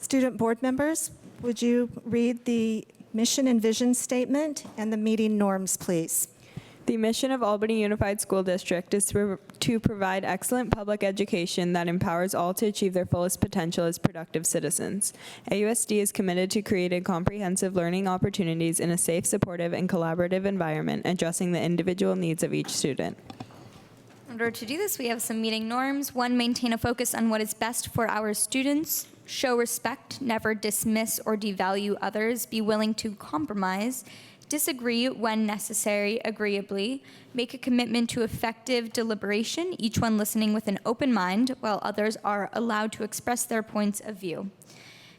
Student board members, would you read the mission and vision statement and the meeting norms, please? The mission of Albany Unified School District is to provide excellent public education that empowers all to achieve their fullest potential as productive citizens. AUSD is committed to creating comprehensive learning opportunities in a safe, supportive, and collaborative environment, addressing the individual needs of each student. In order to do this, we have some meeting norms. 1, maintain a focus on what is best for our students. Show respect, never dismiss or devalue others. Be willing to compromise. Disagree when necessary, agreeably. Make a commitment to effective deliberation, each one listening with an open mind, while others are allowed to express their points of view.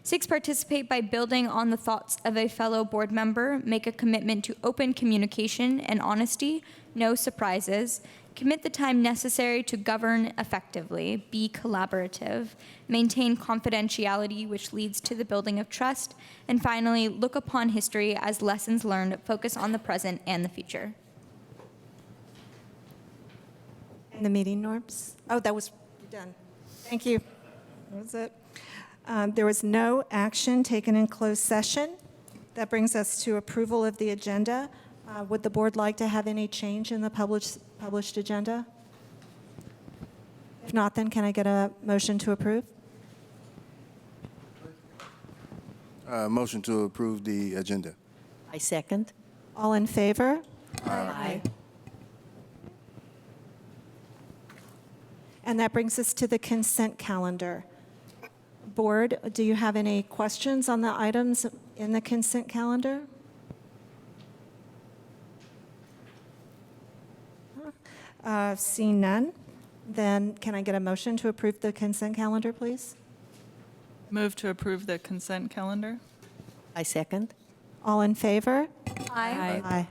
6, participate by building on the thoughts of a fellow board member. Make a commitment to open communication and honesty, no surprises. Commit the time necessary to govern effectively. Be collaborative. Maintain confidentiality, which leads to the building of trust. And finally, look upon history as lessons learned. Focus on the present and the future. And the meeting norms? Oh, that was done. Thank you. That was it. There was no action taken in closed session. That brings us to approval of the agenda. Would the board like to have any change in the published agenda? If not, then can I get a motion to approve? Motion to approve the agenda. I second. All in favor? Aye. And that brings us to the consent calendar. Board, do you have any questions on the items in the consent calendar? Seeing none, then can I get a motion to approve the consent calendar, please? Move to approve the consent calendar. I second. All in favor? Aye. Aye.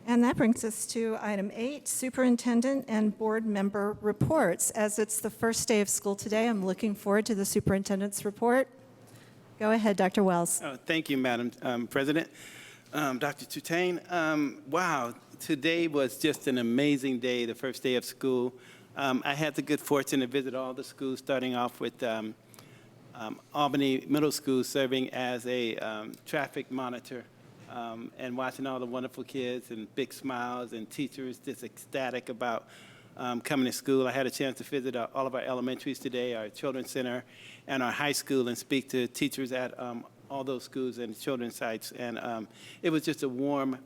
And that brings us to item 8, superintendent and board member reports. As it's the first day of school today, I'm looking forward to the superintendent's report. Go ahead, Dr. Wells. Oh, thank you, Madam President. Dr. Tutain, wow, today was just an amazing day, the first day of school. I had the good fortune to visit all the schools, starting off with Albany Middle School, serving as a traffic monitor, and watching all the wonderful kids and big smiles and teachers just ecstatic about coming to school. I had a chance to visit all of our elementaries today, our children's center, and our high school, and speak to teachers at all those schools and children's sites. And it was just a warm,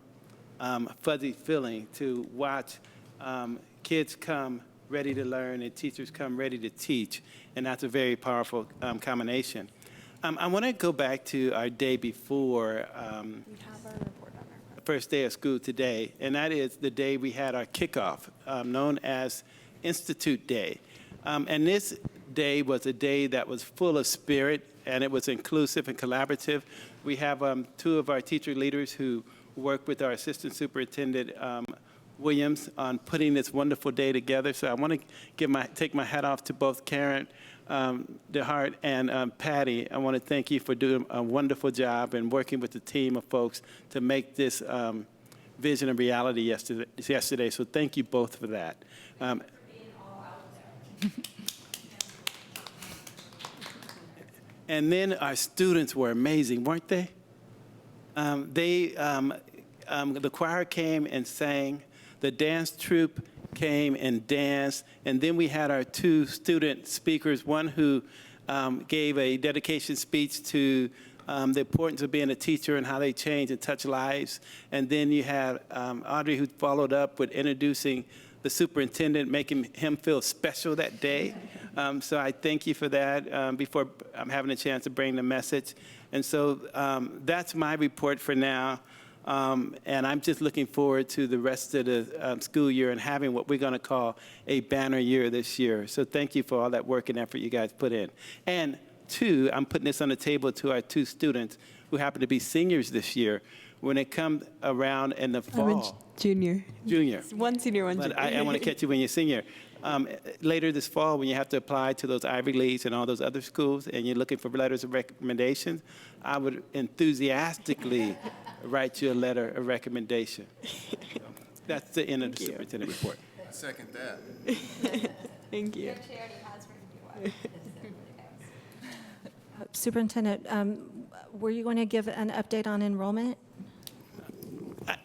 fuzzy feeling to watch kids come ready to learn and teachers come ready to teach. And that's a very powerful combination. I want to go back to our day before. First day of school today, and that is the day we had our kickoff, known as Institute Day. And this day was a day that was full of spirit, and it was inclusive and collaborative. We have 2 of our teacher leaders who work with our assistant superintendent, Williams, on putting this wonderful day together. So I want to take my hat off to both Karen DeHart and Patty. I want to thank you for doing a wonderful job and working with the team of folks to make this vision a reality yesterday. So thank you both for that. And then our students were amazing, weren't they? The choir came and sang. The dance troupe came and danced, and then we had our 2 student speakers, one who gave a dedication speech to the importance of being a teacher and how they change and touch lives, and then you had Audrey, who followed up with introducing the superintendent, making him feel special that day. So I thank you for that before I'm having a chance to bring the message. And so that's my report for now. And I'm just looking forward to the rest of the school year and having what we're going to call a banner year this year. So thank you for all that work and effort you guys put in. And 2, I'm putting this on the table to our 2 students who happen to be seniors this year. When it comes around in the fall. Junior. One senior, one junior. But I want to catch you when you're senior. Later this fall, when you have to apply to those Ivy Leagues and all those other schools, and you're looking for letters of recommendation, I would enthusiastically write you a letter of recommendation. That's the end of the superintendent report. I second that. Thank you. Superintendent, were you going to give an update on enrollment?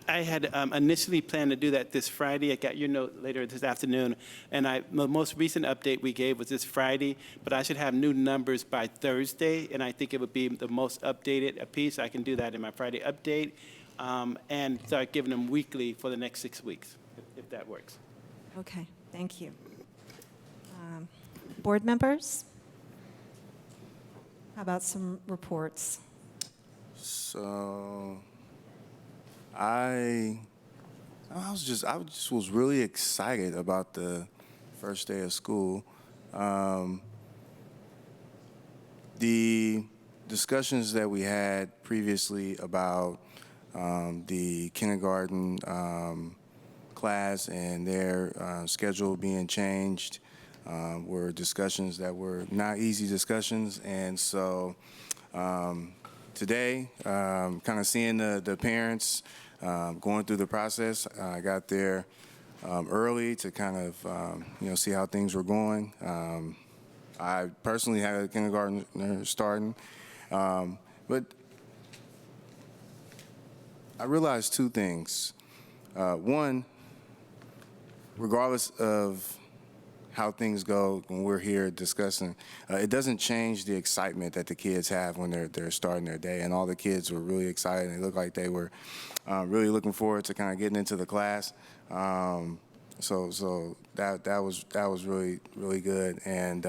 I had initially planned to do that this Friday. I got your note later this afternoon, and the most recent update we gave was this Friday, but I should have new numbers by Thursday, and I think it would be the most updated piece. I can do that in my Friday update, and start giving them weekly for the next 6 weeks, if that works. Okay, thank you. Board members? How about some reports? So I was really excited about the first day of school. The discussions that we had previously about the kindergarten class and their schedule being changed were discussions that were not easy discussions, and so today, kind of seeing the parents going through the process, I got there early to kind of see how things were going. I personally had a kindergartner starting, but I realized two things. One, regardless of how things go when we're here discussing, it doesn't change the excitement that the kids have when they're starting their day. And all the kids were really excited. They looked like they were really looking forward to kind of getting into the class. So that was really good. And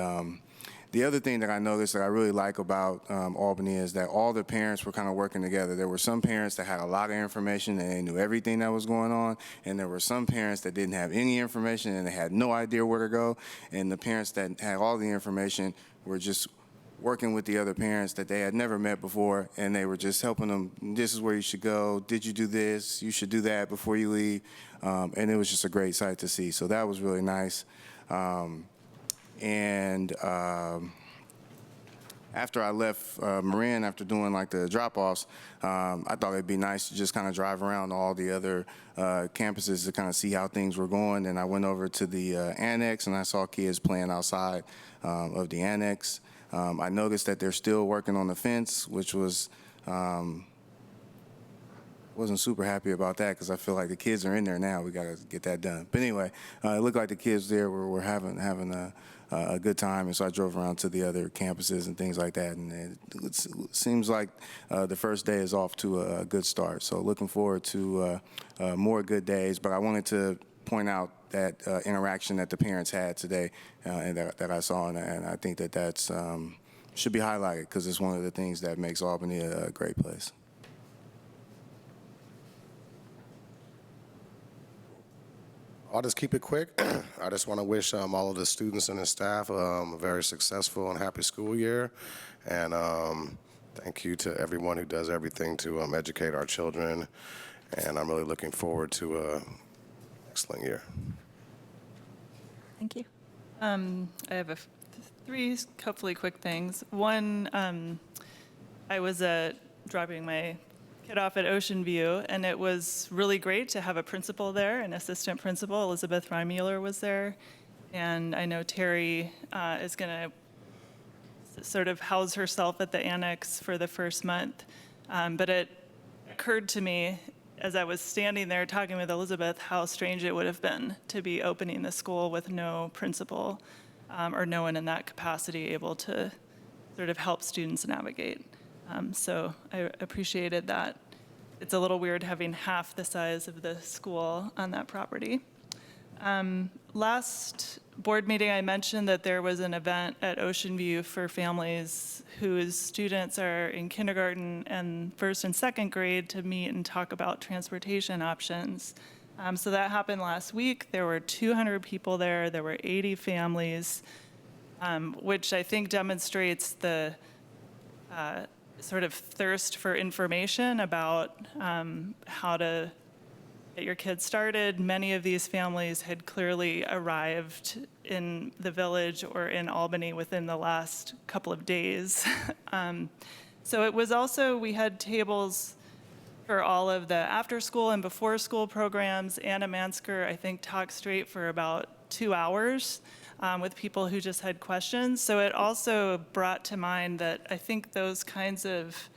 the other thing that I noticed that I really like about Albany is that all the parents were kind of working together. There were some parents that had a lot of information and they knew everything that was going on, and there were some parents that didn't have any information and they had no idea where to go, and the parents that had all the information were just working with the other parents that they had never met before, and they were just helping them. This is where you should go. Did you do this? You should do that before you leave. And it was just a great sight to see. So that was really nice. After I left Marin, after doing like the drop-offs, I thought it'd be nice to just kind of drive around all the other campuses to kind of see how things were going. And I went over to the annex, and I saw kids playing outside of the annex. I noticed that they're still working on the fence, which was wasn't super happy about that because I feel like the kids are in there now. We got to get that done. But anyway, it looked like the kids there were having a good time, and so I drove around to the other campuses and things like that. And it seems like the first day is off to a good start. So looking forward to more good days. But I wanted to point out that interaction that the parents had today and that I saw, and I think that that's should be highlighted because it's one of the things that makes Albany a great place. I'll just keep it quick. I just want to wish all of the students and the staff a very successful and happy school year. And thank you to everyone who does everything to educate our children. And I'm really looking forward to an excellent year. Thank you. I have three hopefully quick things. One, I was dropping my kid off at Ocean View, and it was really great to have a principal there, an assistant principal. Elizabeth Reimuller was there, and I know Terry is going to sort of house herself at the annex for the first month. But it occurred to me as I was standing there talking with Elizabeth how strange it would have been to be opening the school with no principal or no one in that capacity able to sort of help students navigate. So I appreciated that. It's a little weird having half the size of the school on that property. Last board meeting, I mentioned that there was an event at Ocean View for families whose students are in kindergarten and first and second grade to meet and talk about transportation options. So that happened last week. There were 200 people there. There were 80 families, which I think demonstrates the sort of thirst for information about how to get your kids started. Many of these families had clearly arrived in the village or in Albany within the last couple of days. So it was also, we had tables for all of the after-school and before-school programs. Anna Mansker, I think, talked straight for about 2 hours with people who just had questions. So it also brought to mind that I think those kinds of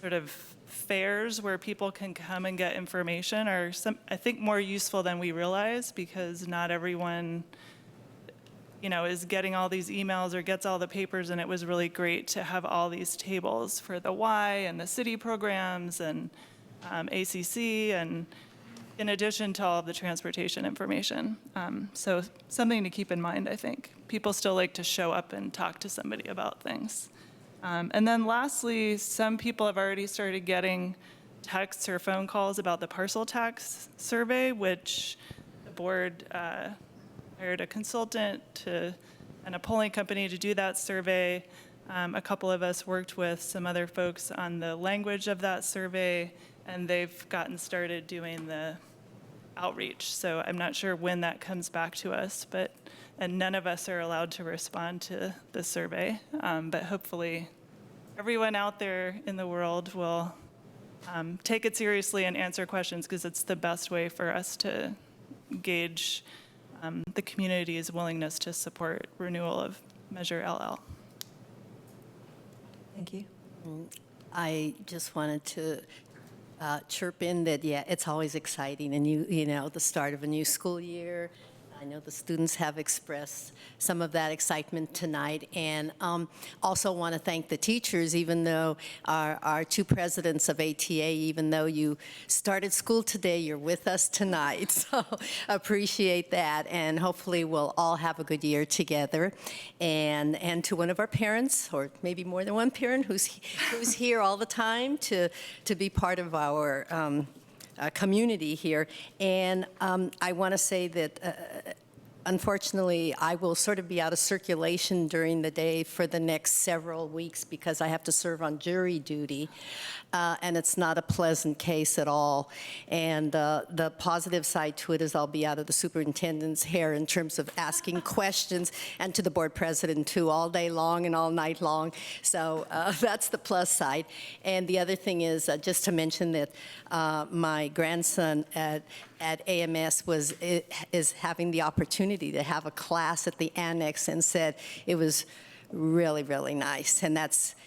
sort of fairs where people can come and get information are, I think, more useful than we realize, because not everyone, is getting all these emails or gets all the papers, and it was really great to have all these tables for the Y and the city programs and ACC, and in addition to all of the transportation information. So something to keep in mind, I think. People still like to show up and talk to somebody about things. And then lastly, some people have already started getting texts or phone calls about the parcel tax survey, which the board hired a consultant and a polling company to do that survey. A couple of us worked with some other folks on the language of that survey, and they've gotten started doing the outreach. So I'm not sure when that comes back to us, and none of us are allowed to respond to the survey, but hopefully everyone out there in the world will take it seriously and answer questions, because it's the best way for us to gauge the community's willingness to support renewal of Measure LL. Thank you. I just wanted to chirp in that, yeah, it's always exciting, and the start of a new school year. I know the students have expressed some of that excitement tonight, and also want to thank the teachers, even though our two presidents of ATA, even though you started school today, you're with us tonight, so appreciate that, and hopefully we'll all have a good year together. And to one of our parents, or maybe more than one parent, who's here all the time to be part of our community here. And I want to say that unfortunately, I will sort of be out of circulation during the day for the next several weeks, because I have to serve on jury duty, and it's not a pleasant case at all. And the positive side to it is I'll be out of the superintendent's hair in terms of asking questions, and to the board president too, all day long and all night long. So that's the plus side. And the other thing is just to mention that my grandson at AMS is having the opportunity to have a class at the annex, and said it was really, really nice. And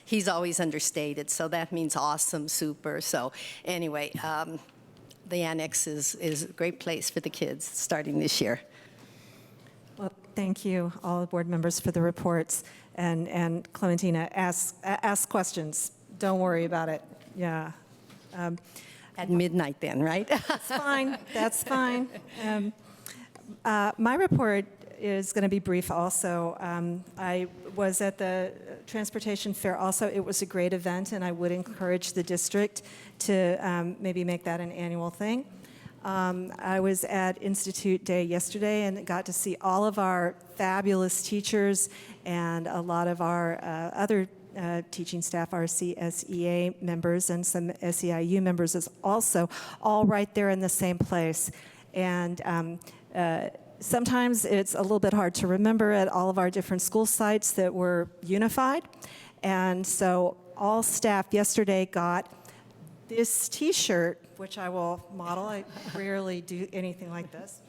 he's always understated, so that means awesome, super. So anyway, the annex is a great place for the kids starting this year. Well, thank you, all the board members, for the reports. And Clementina, ask questions. Don't worry about it. Yeah. At midnight then, right? That's fine. That's fine. My report is going to be brief also. I was at the transportation fair also. It was a great event, and I would encourage the district to maybe make that an annual thing. I was at Institute Day yesterday and got to see all of our fabulous teachers and a lot of our other teaching staff, our CSEA members and some SEIU members is also all right there in the same place. And sometimes it's a little bit hard to remember at all of our different school sites that we're unified. And so all staff yesterday got this T-shirt, which I will model. I rarely do anything like this.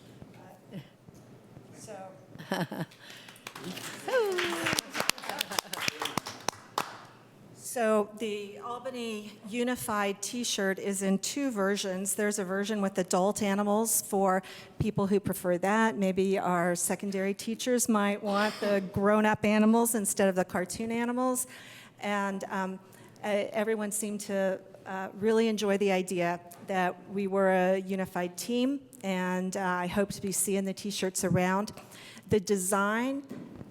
So the Albany Unified T-shirt is in two versions. There's a version with adult animals for people who prefer that. Maybe our secondary teachers might want the grown-up animals instead of the cartoon animals. And everyone seemed to really enjoy the idea that we were a unified team, and I hope to be seeing the T-shirts around. The design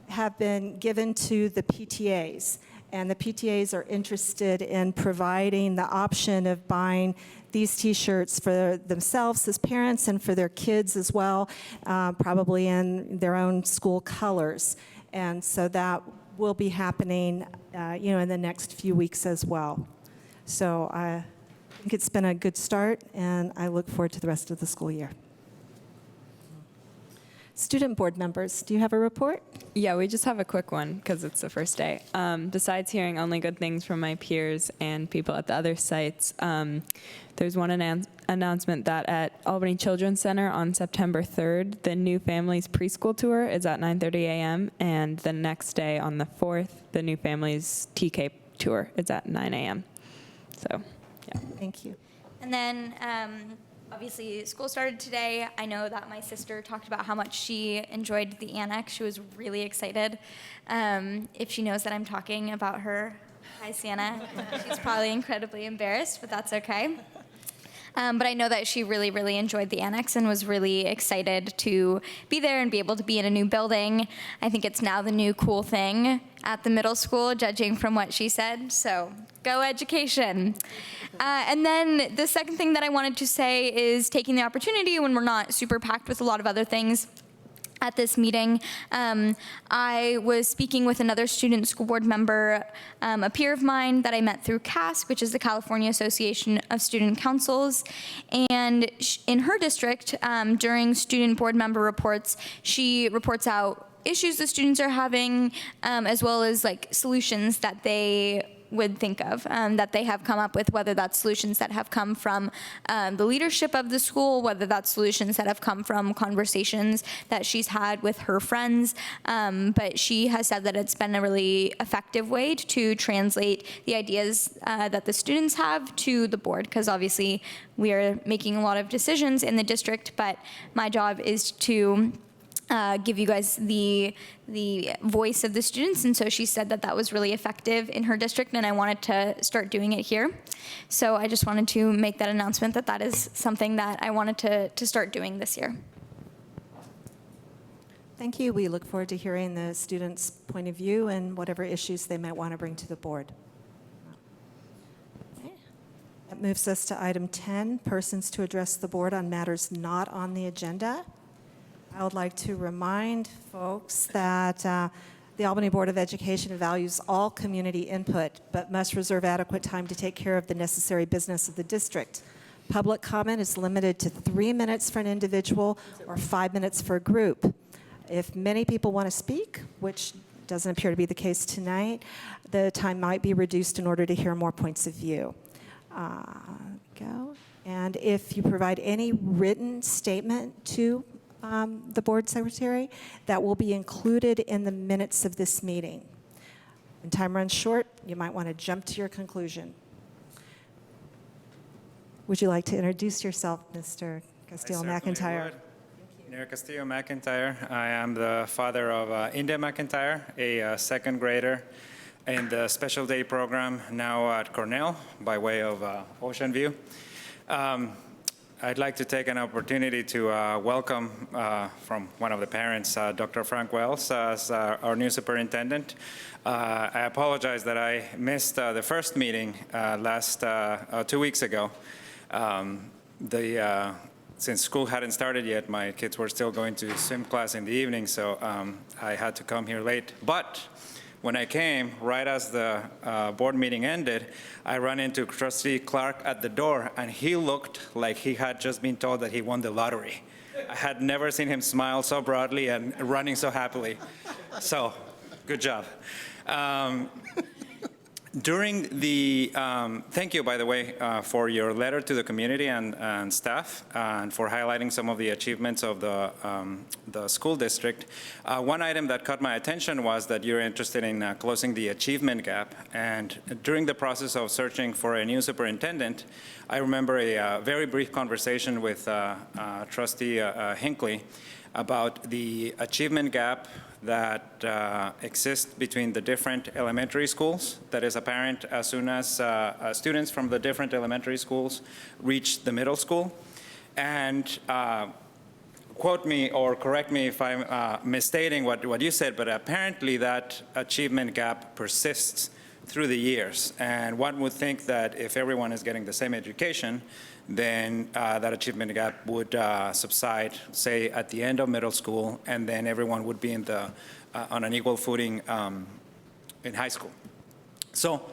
have been given to the PTAs. And the PTAs are interested in providing the option of buying these T-shirts for themselves as parents and for their kids as well, probably in their own school colors. And so that will be happening, in the next few weeks as well. So I think it's been a good start, and I look forward to the rest of the school year. Student board members, do you have a report? Yeah, we just have a quick one because it's the first day. Besides hearing only good things from my peers and people at the other sites, there's one announcement that at Albany Children's Center on September 3rd, the New Families Preschool Tour is at 9:30 a.m. And the next day on the 4th, the New Families TK Tour is at 9 a.m. So, yeah. Thank you. And then, obviously, school started today. I know that my sister talked about how much she enjoyed the annex. She was really excited. If she knows that I'm talking about her, hi, Sienna. She's probably incredibly embarrassed, but that's okay. But I know that she really, really enjoyed the annex and was really excited to be there and be able to be in a new building. I think it's now the new cool thing at the middle school, judging from what she said. So go education. And then the second thing that I wanted to say is taking the opportunity when we're not super packed with a lot of other things at this meeting. I was speaking with another student school board member, a peer of mine that I met through CASC, which is the California Association of Student Councils. And in her district, during student board member reports, she reports out issues the students are having, as well as like solutions that they would think of, that they have come up with, whether that's solutions that have come from the leadership of the school, whether that's solutions that have come from conversations that she's had with her friends. But she has said that it's been a really effective way to translate the ideas that the students have to the board, because obviously we are making a lot of decisions in the district, but my job is to give you guys the voice of the students, and so she said that that was really effective in her district, and I wanted to start doing it here. So I just wanted to make that announcement that that is something that I wanted to start doing this year. Thank you. We look forward to hearing the students' point of view and whatever issues they might want to bring to the board. That moves us to item 10, persons to address the board on matters not on the agenda. I would like to remind folks that the Albany Board of Education values all community input, but must reserve adequate time to take care of the necessary business of the district. Public comment is limited to 3 minutes for an individual or 5 minutes for a group. If many people want to speak, which doesn't appear to be the case tonight, the time might be reduced in order to hear more points of view. And if you provide any written statement to the board secretary, that will be included in the minutes of this meeting. When time runs short, you might want to jump to your conclusion. Would you like to introduce yourself, Mr. Castillo-McIntyre? Near Castillo McIntyre. I am the father of India McIntyre, a second grader in the special day program now at Cornell by way of Ocean View. I'd like to take an opportunity to welcome from one of the parents, Dr. Frank Wells, as our new superintendent. I apologize that I missed the first meeting last 2 weeks ago. Since school hadn't started yet, my kids were still going to swim class in the evening, so I had to come here late. But when I came, right as the board meeting ended, I ran into Trustee Clark at the door, and he looked like he had just been told that he won the lottery. I had never seen him smile so broadly and running so happily. So, good job. Thank you, by the way, for your letter to the community and staff, and for highlighting some of the achievements of the school district. One item that caught my attention was that you're interested in closing the achievement gap. And during the process of searching for a new superintendent, I remember a very brief conversation with Trustee Hinckley about the achievement gap that exists between the different elementary schools that is apparent as soon as students from the different elementary schools reach the middle school. And quote me or correct me if I'm misstating what you said, but apparently that achievement gap persists through the years. And one would think that if everyone is getting the same education, then that achievement gap would subside, say, at the end of middle school, and then everyone would be on an equal footing in high school. So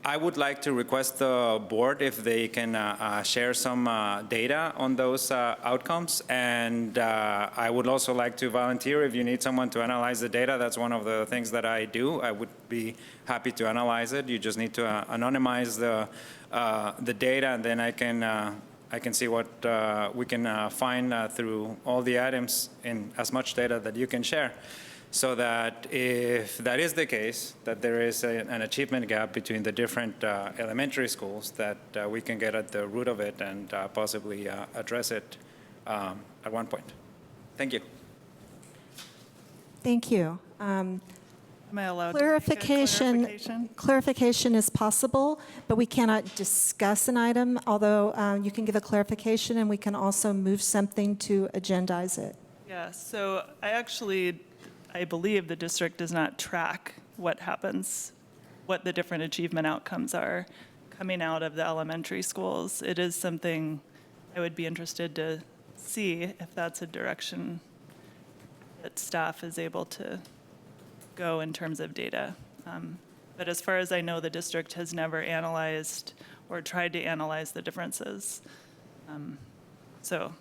I would like to request the board if they can share some data on those outcomes. And I would also like to volunteer if you need someone to analyze the data. That's one of the things that I do. I would be happy to analyze it. You just need to anonymize the data, and then I can see what we can find through all the items in as much data that you can share. So that if that is the case, that there is an achievement gap between the different elementary schools, that we can get at the root of it and possibly address it at one point. Thank you. Thank you. Am I allowed to make a clarification? Clarification is possible, but we cannot discuss an item, although you can give a clarification, and we can also move something to agendize it. Yeah, so I believe the district does not track what happens, what the different achievement outcomes are coming out of the elementary schools. It is something I would be interested to see if that's a direction that staff is able to go in terms of data. But as far as I know, the district has never analyzed or tried to analyze the differences. So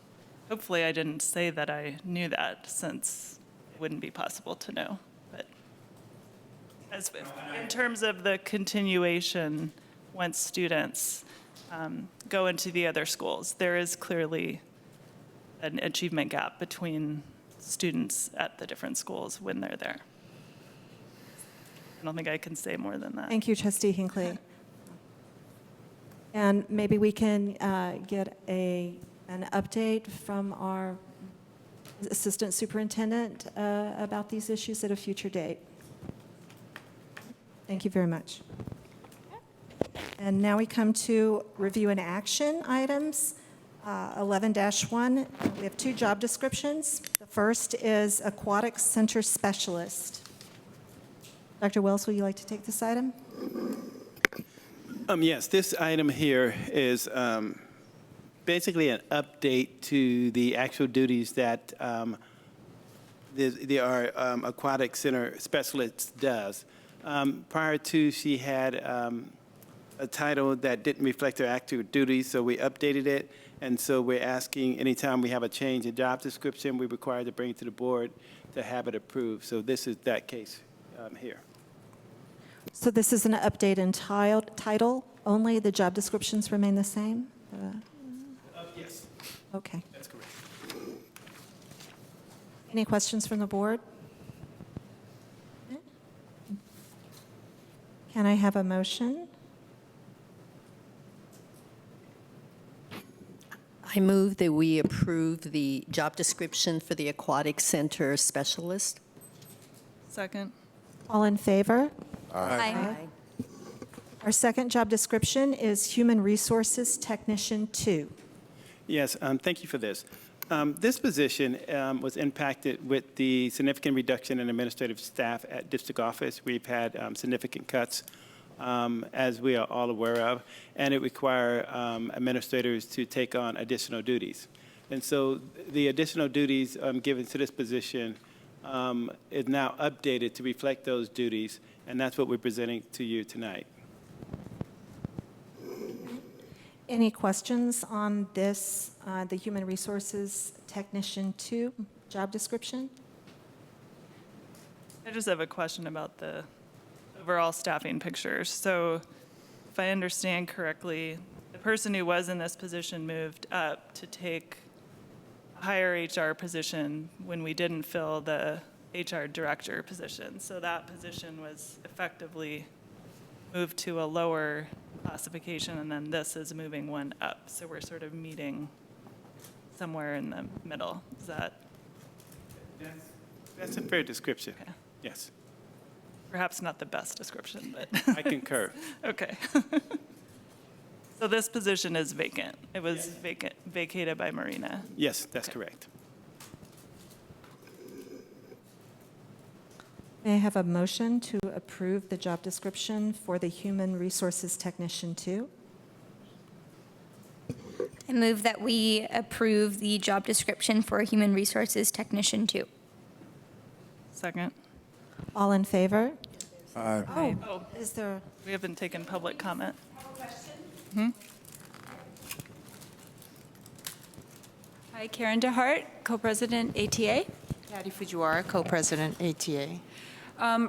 hopefully I didn't say that I knew that, since it wouldn't be possible to know. But in terms of the continuation, once students go into the other schools, there is clearly an achievement gap between students at the different schools when they're there. I don't think I can say more than that. Thank you, Trustee Hinckley. And maybe we can get an update from our Assistant Superintendent about these issues at a future date. Thank you very much. And now we come to review and action items. 11-1, we have 2 job descriptions. The first is Aquatic Center Specialist. Dr. Wells, will you like to take this item? Yes, this item here is basically an update to the actual duties that our aquatic center specialist does. Prior to, she had a title that didn't reflect her actual duties, so we updated it. And so we're asking, anytime we have a change in job description, we're required to bring it to the board to have it approved. So this is that case here. So this is an update in title only, the job descriptions remain the same? Yes, Okay. that's correct. Any questions from the board? Can I have a motion? I move that we approve the job description for the Aquatic Center Specialist. Second. All in favor? Aye. Our second job description is Human Resources Technician 2. Yes, thank you for this. This position was impacted with the significant reduction in administrative staff at district office. We've had significant cuts, as we are all aware of, and it requires administrators to take on additional duties. And so the additional duties given to this position is now updated to reflect those duties, and that's what we're presenting to you tonight. Any questions on this, the Human Resources Technician 2 job description? I just have a question about the overall staffing picture. So if I understand correctly, the person who was in this position moved up to take a higher HR position when we didn't fill the HR director position. So that position was effectively moved to a lower classification, and then this is moving one up. So we're sort of meeting somewhere in the middle. Is that? That's a fair description. Okay. Yes, Perhaps not the best description, but. I concur. Okay. So this position is vacant. It was vacated by Marina. Yes, that's correct. May I have a motion to approve the job description for the Human Resources Technician 2? I move that we approve the job description for Human Resources Technician 2. Second. All in favor? Oh, is there? We haven't taken public comment. Hi, Karen DeHart, co-president ATA. Patty Fujiwara, co-president ATA.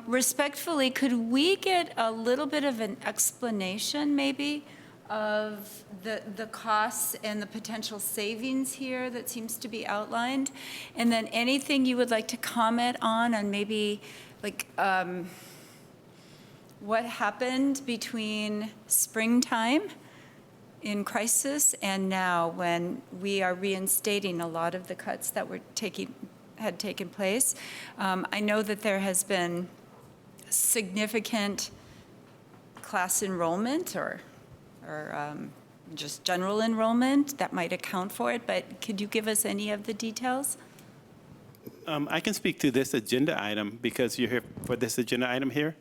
Respectfully, could we get a little bit of an explanation, maybe, of the costs and the potential savings here that seems to be outlined? And then anything you would like to comment on maybe, like, what happened between springtime in crisis and now when we are reinstating a lot of the cuts that had taken place. I know that there has been significant class enrollment or just general enrollment that might account for it, but could you give us any of the details? I can speak to this agenda item because you're here for this agenda item here.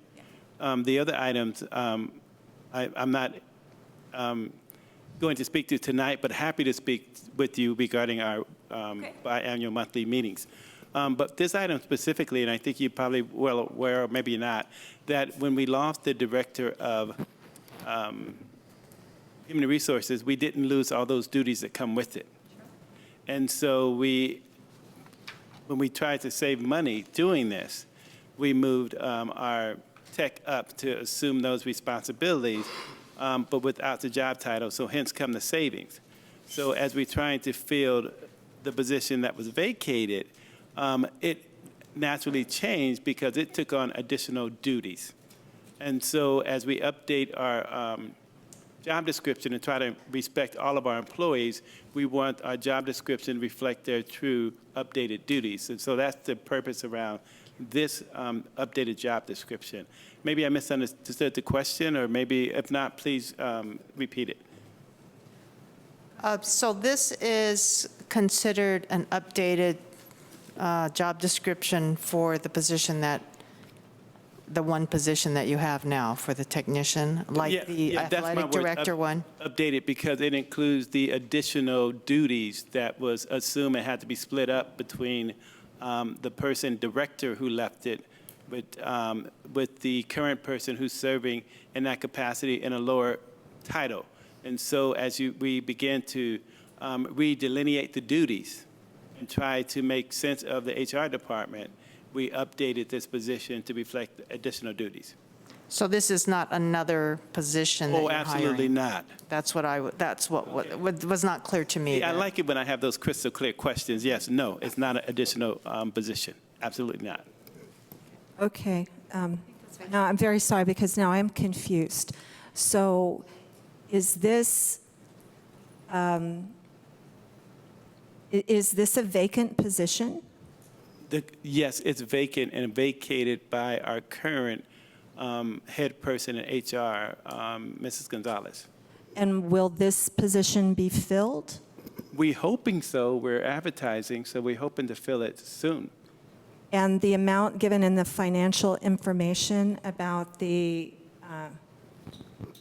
The other items, I'm not going to speak to tonight, but happy to speak with you regarding our biannual monthly meetings. But this item specifically, and I think you're probably well aware, or maybe not, that when we lost the director of human resources, we didn't lose all those duties that come with it. And so when we tried to save money doing this, we moved our tech up to assume those responsibilities, but without the job title, so hence come the savings. So as we're trying to fill the position that was vacated, it naturally changed because it took on additional duties. And so as we update our job description and try to respect all of our employees, we want our job description to reflect their true updated duties. And so that's the purpose around this updated job description. Maybe I misunderstood the question, or maybe if not, please repeat it. So this is considered an updated job description for the position the one position that you have now for the technician, like the that's my athletic word, director one? Updated because it includes the additional duties that was assumed and had to be split up between the person director who left it with the current person who's serving in that capacity in a lower title. And so as we begin to redelineate the duties and try to make sense of the HR department, we updated this position to reflect additional duties. So this is not another position that you're hiring? Absolutely not. That's what was not clear to me. I like it when I have those crystal clear questions. Yes, no, it's not an additional position. Absolutely not. Okay. Now, I'm very sorry because now I'm confused. So is this a vacant position? Yes, it's vacant and vacated by our current head person in HR, Mrs. Gonzalez. And will this position be filled? We're hoping so. We're advertising, so we're hoping to fill it soon. And the amount given in the financial information about the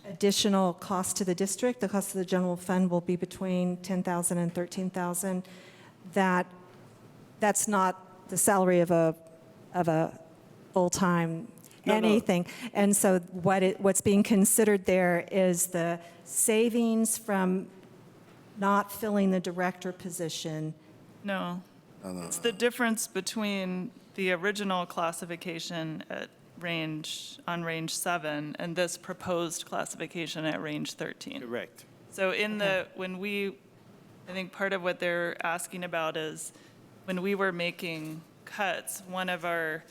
additional cost to the district, the cost of the general fund will be between $10,000 and $13,000. That's not the salary of a full-time anything. No. And so what's being considered there is the savings from not filling the director position. No. It's the difference between the original classification at on range 7 and this proposed classification at range 13. Correct. So I think part of what they're asking about is when we were making cuts, one of our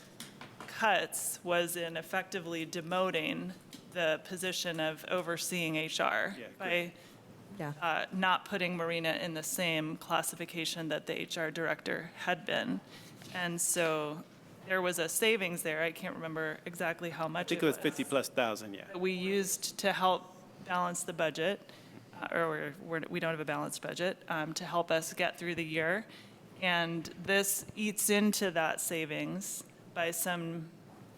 cuts was in effectively demoting the position of overseeing HR by not putting Marina in the same classification that the HR director had been. And so there was a savings there. I can't remember exactly how much it was. I think it was 50,000+, yeah. We used to help balance the budget, or we don't have a balanced budget, to help us get through the year. And this eats into that savings by some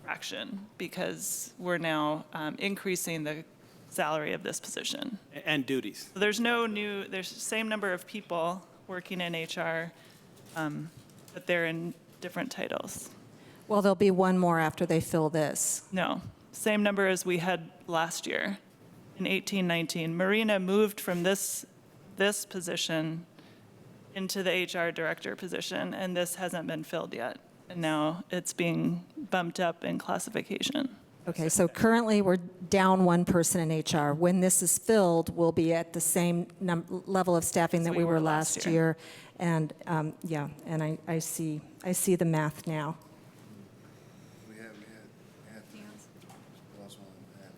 fraction because we're now increasing the salary of this position. And duties. So there's the same number of people working in HR, but they're in different titles. Well, there'll be one more after they fill this. No. same number as we had last year in 18-19. Marina moved from this position into the HR director position, and this hasn't been filled yet. And now it's being bumped up in classification. Okay, so currently we're down one person in HR. When this is filled, we'll be at the same level of staffing that we were last year. And yeah, and I see the math now. We had Anthony. Who else wanted to add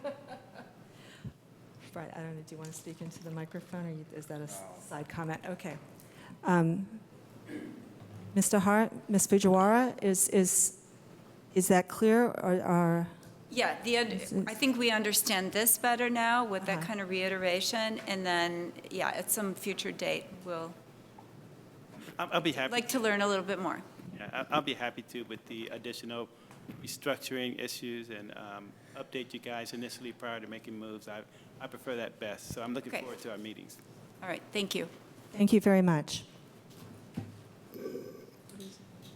to? Right, I don't know, do you want to speak into the microphone, or is that a side comment? Okay. Mr. Hart, Ms. Fujiwara, is that clear, or? Yeah, I think we understand this better now with that kind of reiteration, and then, yeah, at some future date, we'll I'll be happy. like to learn a little bit more. Yeah, I'll be happy to with the additional restructuring issues and update you guys initially prior to making moves. I prefer that best, so I'm looking Okay. forward to our meetings. All right, thank you. Thank you very much.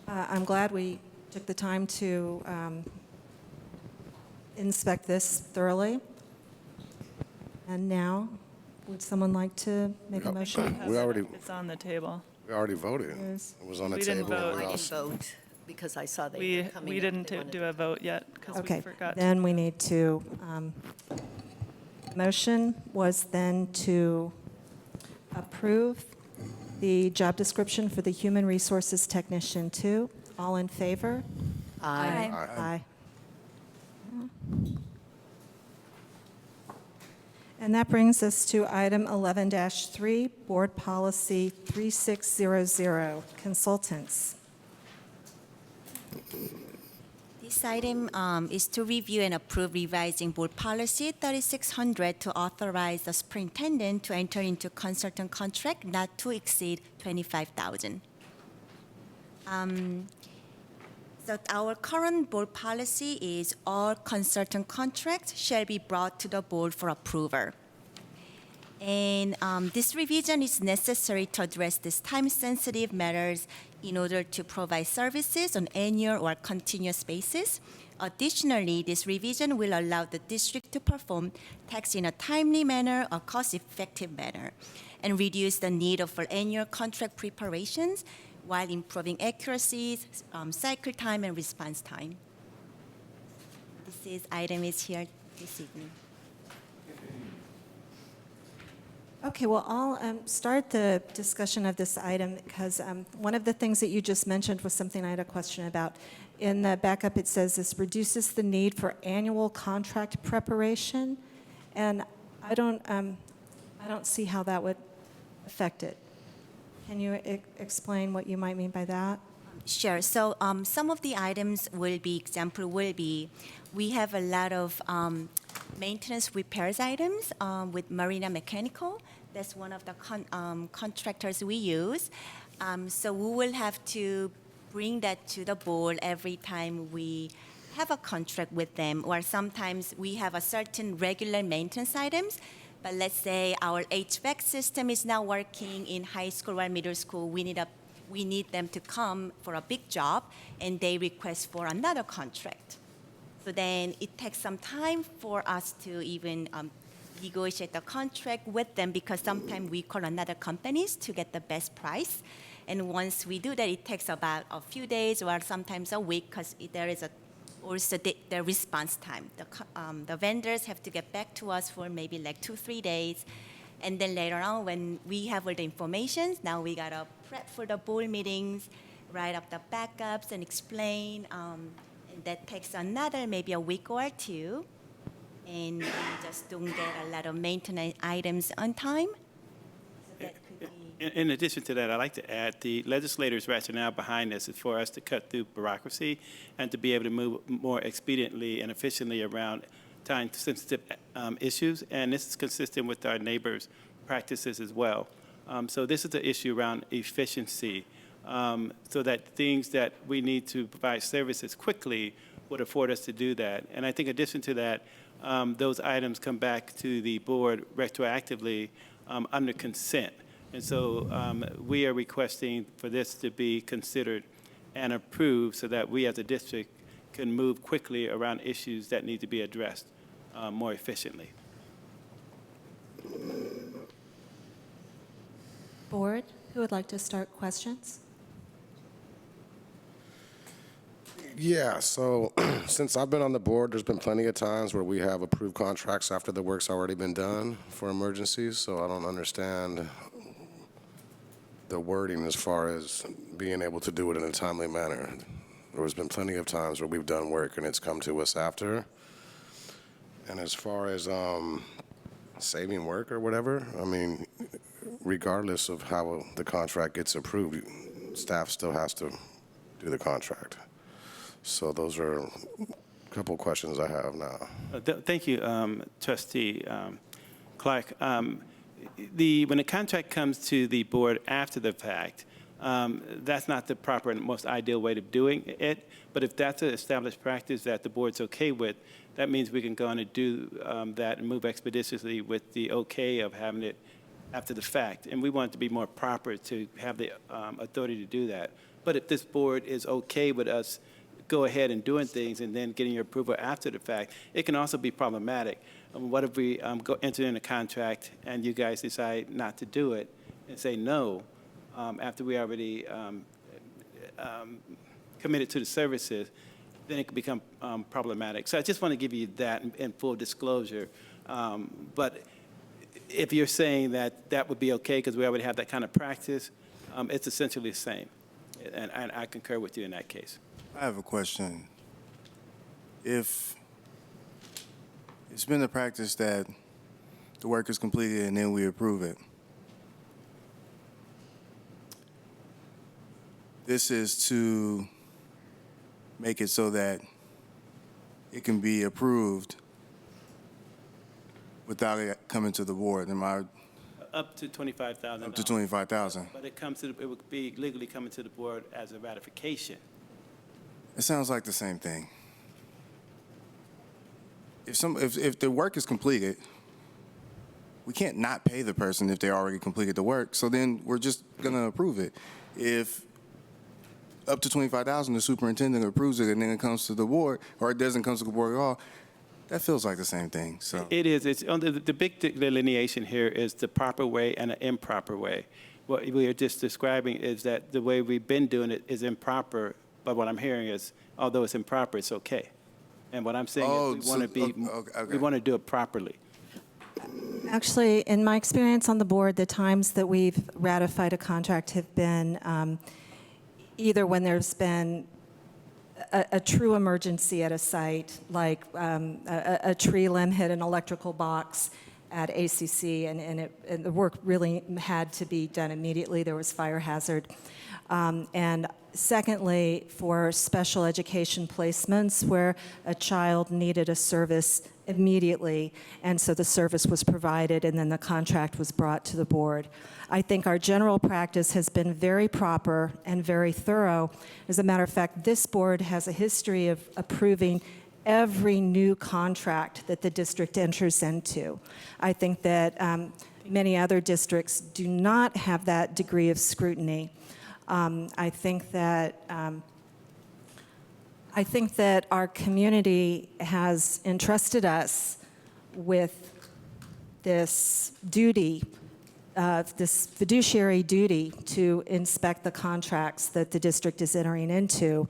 I'm glad we took the time to inspect this thoroughly. And now, would someone like to make a motion? It's on the table. We already voted. Yes. It was on the We didn't table. vote. We I all- didn't vote because I saw they We were coming up. didn't They wanted do a vote yet because we Okay, forgot. then we need to, motion was then to approve the job description for the Human Resources Technician 2. All in favor? Aye. Aye. And that brings us to item 11-3, Board Policy 3600, Consultants. This item is to review and approve revising Board Policy 3600 to authorize the superintendent to enter into consultant contract not to exceed $25,000. So our current board policy is all consultant contracts shall be brought to the board for approval. And this revision is necessary to address these time-sensitive matters in order to provide services on annual or continuous basis. Additionally, this revision will allow the district to perform tasks in a timely manner or cost-effective manner and reduce the need for annual contract preparations while improving accuracy, cycle time, and response time. This item is here this evening. Okay, well, I'll start the discussion of this item because one of the things that you just mentioned was something I had a question about. In the backup, it says this reduces the need for annual contract preparation, and I don't see how that would affect it. Can you explain what you might mean by that? Sure. So some of the items will be, we have a lot of maintenance repairs items with Marina Mechanical. That's one of the contractors we use. So we will have to bring that to the board every time we have a contract with them, or sometimes we have a certain regular maintenance items. But let's say our HVAC system is not working in high school or middle school. We need them to come for a big job, and they request for another contract. So then it takes some time for us to even negotiate the contract with them because sometimes we call another companies to get the best price. And once we do that, it takes about a few days or sometimes a week because there is also the response time. The vendors have to get back to us for maybe like 2-3 days. And then later on, when we have all the information, now we got to prep for the board meetings, write up the backups and explain. And that takes another maybe a week or two. And we just don't get a lot of maintenance items on time. So that could be. In addition to that, I'd like to add the legislators' rationale behind this is for us to cut through bureaucracy and to be able to move more expediently and efficiently around time-sensitive issues, and this is consistent with our neighbors' practices as well. So this is the issue around efficiency, so that things that we need to provide services quickly would afford us to do that. And I think in addition to that, those items come back to the board retroactively under consent. And so we are requesting for this to be considered and approved so that we as a district can move quickly around issues that need to be addressed more efficiently. Board, who would like to start questions? Yeah, so since I've been on the board, there's been plenty of times where we have approved contracts after the work's already been done for emergencies, so I don't understand the wording as far as being able to do it in a timely manner. There's been plenty of times where we've done work and it's come to us after. And as far as saving work or whatever, I mean, regardless of how the contract gets approved, staff still has to do the contract. So those are a couple questions I have now. Thank you, Trustee Clark. When the contract comes to the board after the fact, that's not the proper and most ideal way of doing it. But if that's an established practice that the board's okay with, that means we can go on and do that and move expeditiously with the okay of having it after the fact. And we want it to be more proper to have the authority to do that. But if this board is okay with us go ahead and doing things and then getting your approval after the fact, it can also be problematic. What if we enter in a contract and you guys decide not to do it and say no after we already committed to the services? Then it could become problematic. So I just want to give you that in full disclosure. But if you're saying that that would be okay because we already have that kind of practice, it's essentially the same. And I concur with you in that case. I have a question. If it's been the practice that the work is completed and then we approve it, this is to make it so that it can be approved without it coming to the board. Am I Up to $25,000. up to $25,000? But it would be legally coming to the board as a ratification. It sounds like the same thing. If the work is completed, we can't not pay the person if they already completed the work. So then we're just gonna approve it. If up to $25,000, the superintendent approves it and then it comes to the board, or it doesn't come to the board at all, that feels like the same thing. So It is. It's the big delineation here is the proper way and an improper way. What we are just describing is that the way we've been doing it is improper. But what I'm hearing is, although it's improper, it's okay. And what I'm saying is we want to do it properly. Actually, in my experience on the board, the times that we've ratified a contract have been either when there's been a true emergency at a site, like a tree limb hit an electrical box at ACC, and the work really had to be done immediately. There was fire hazard. And secondly, for special education placements where a child needed a service immediately, and so the service was provided and then the contract was brought to the board. I think our general practice has been very proper and very thorough. As a matter of fact, this board has a history of approving every new contract that the district enters into. I think that many other districts do not have that degree of scrutiny. I think that our community has entrusted us with this duty, this fiduciary duty to inspect the contracts that the district is entering into.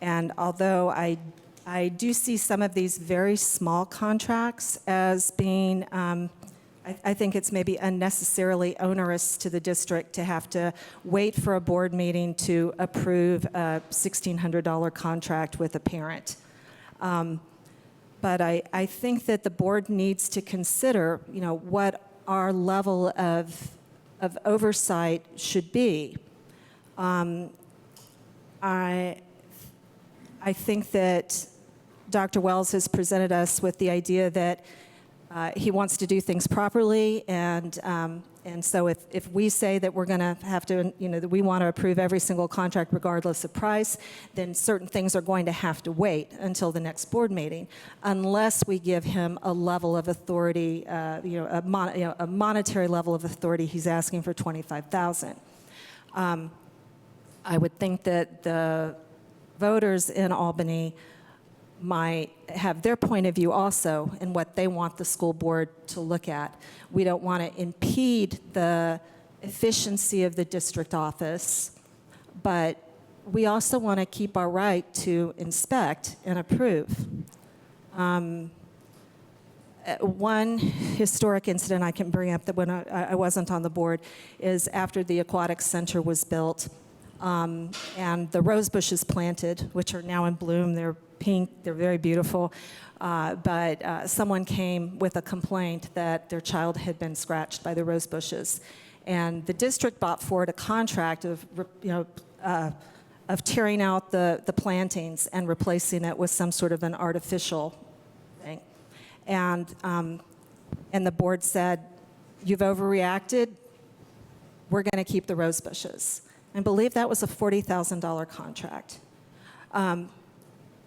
And although I do see some of these very small contracts as being I think it's maybe unnecessarily onerous to the district to have to wait for a board meeting to approve a $1,600 contract with a parent. But I think that the board needs to consider, what our level of oversight should be. I think that Dr. Wells has presented us with the idea that he wants to do things properly, and so if we say that we're going to have to, that we want to approve every single contract regardless of price, then certain things are going to have to wait until the next board meeting, unless we give him a level of authority, a monetary level of authority. He's asking for $25,000. I would think that the voters in Albany might have their point of view also and what they want the school board to look at. We don't want to impede the efficiency of the district office, but we also want to keep our right to inspect and approve. One historic incident I can bring up that when I wasn't on the board is after the aquatic center was built and the rose bushes planted, which are now in bloom. They're pink, they're very beautiful. But someone came with a complaint that their child had been scratched by the rose bushes. And the district brought forward a contract of, of tearing out the plantings and replacing it with some sort of an artificial thing. And the board said, you've overreacted, we're going to keep the rose bushes. I believe that was a $40,000 contract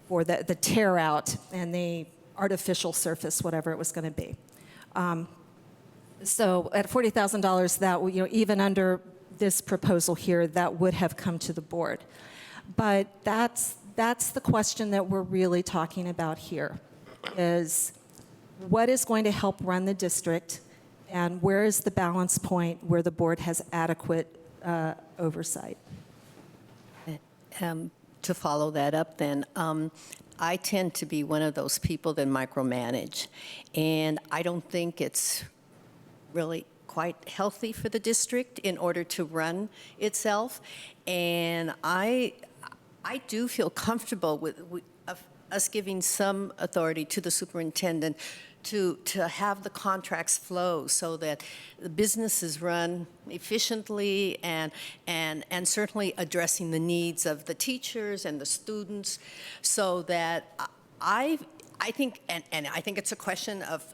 for the tear out and the artificial surface, whatever it was going to be. So at $40,000, that even under this proposal here, that would have come to the board. But that's the question that we're really talking about here, is what is going to help run the district, and where is the balance point where the board has adequate oversight? To follow that up then, I tend to be one of those people that micromanage, and I don't think it's really quite healthy for the district in order to run itself. And I do feel comfortable with us giving some authority to the superintendent to have the contracts flow so that the business is run efficiently and certainly addressing the needs of the teachers and the students, so that I think, and I think it's a question of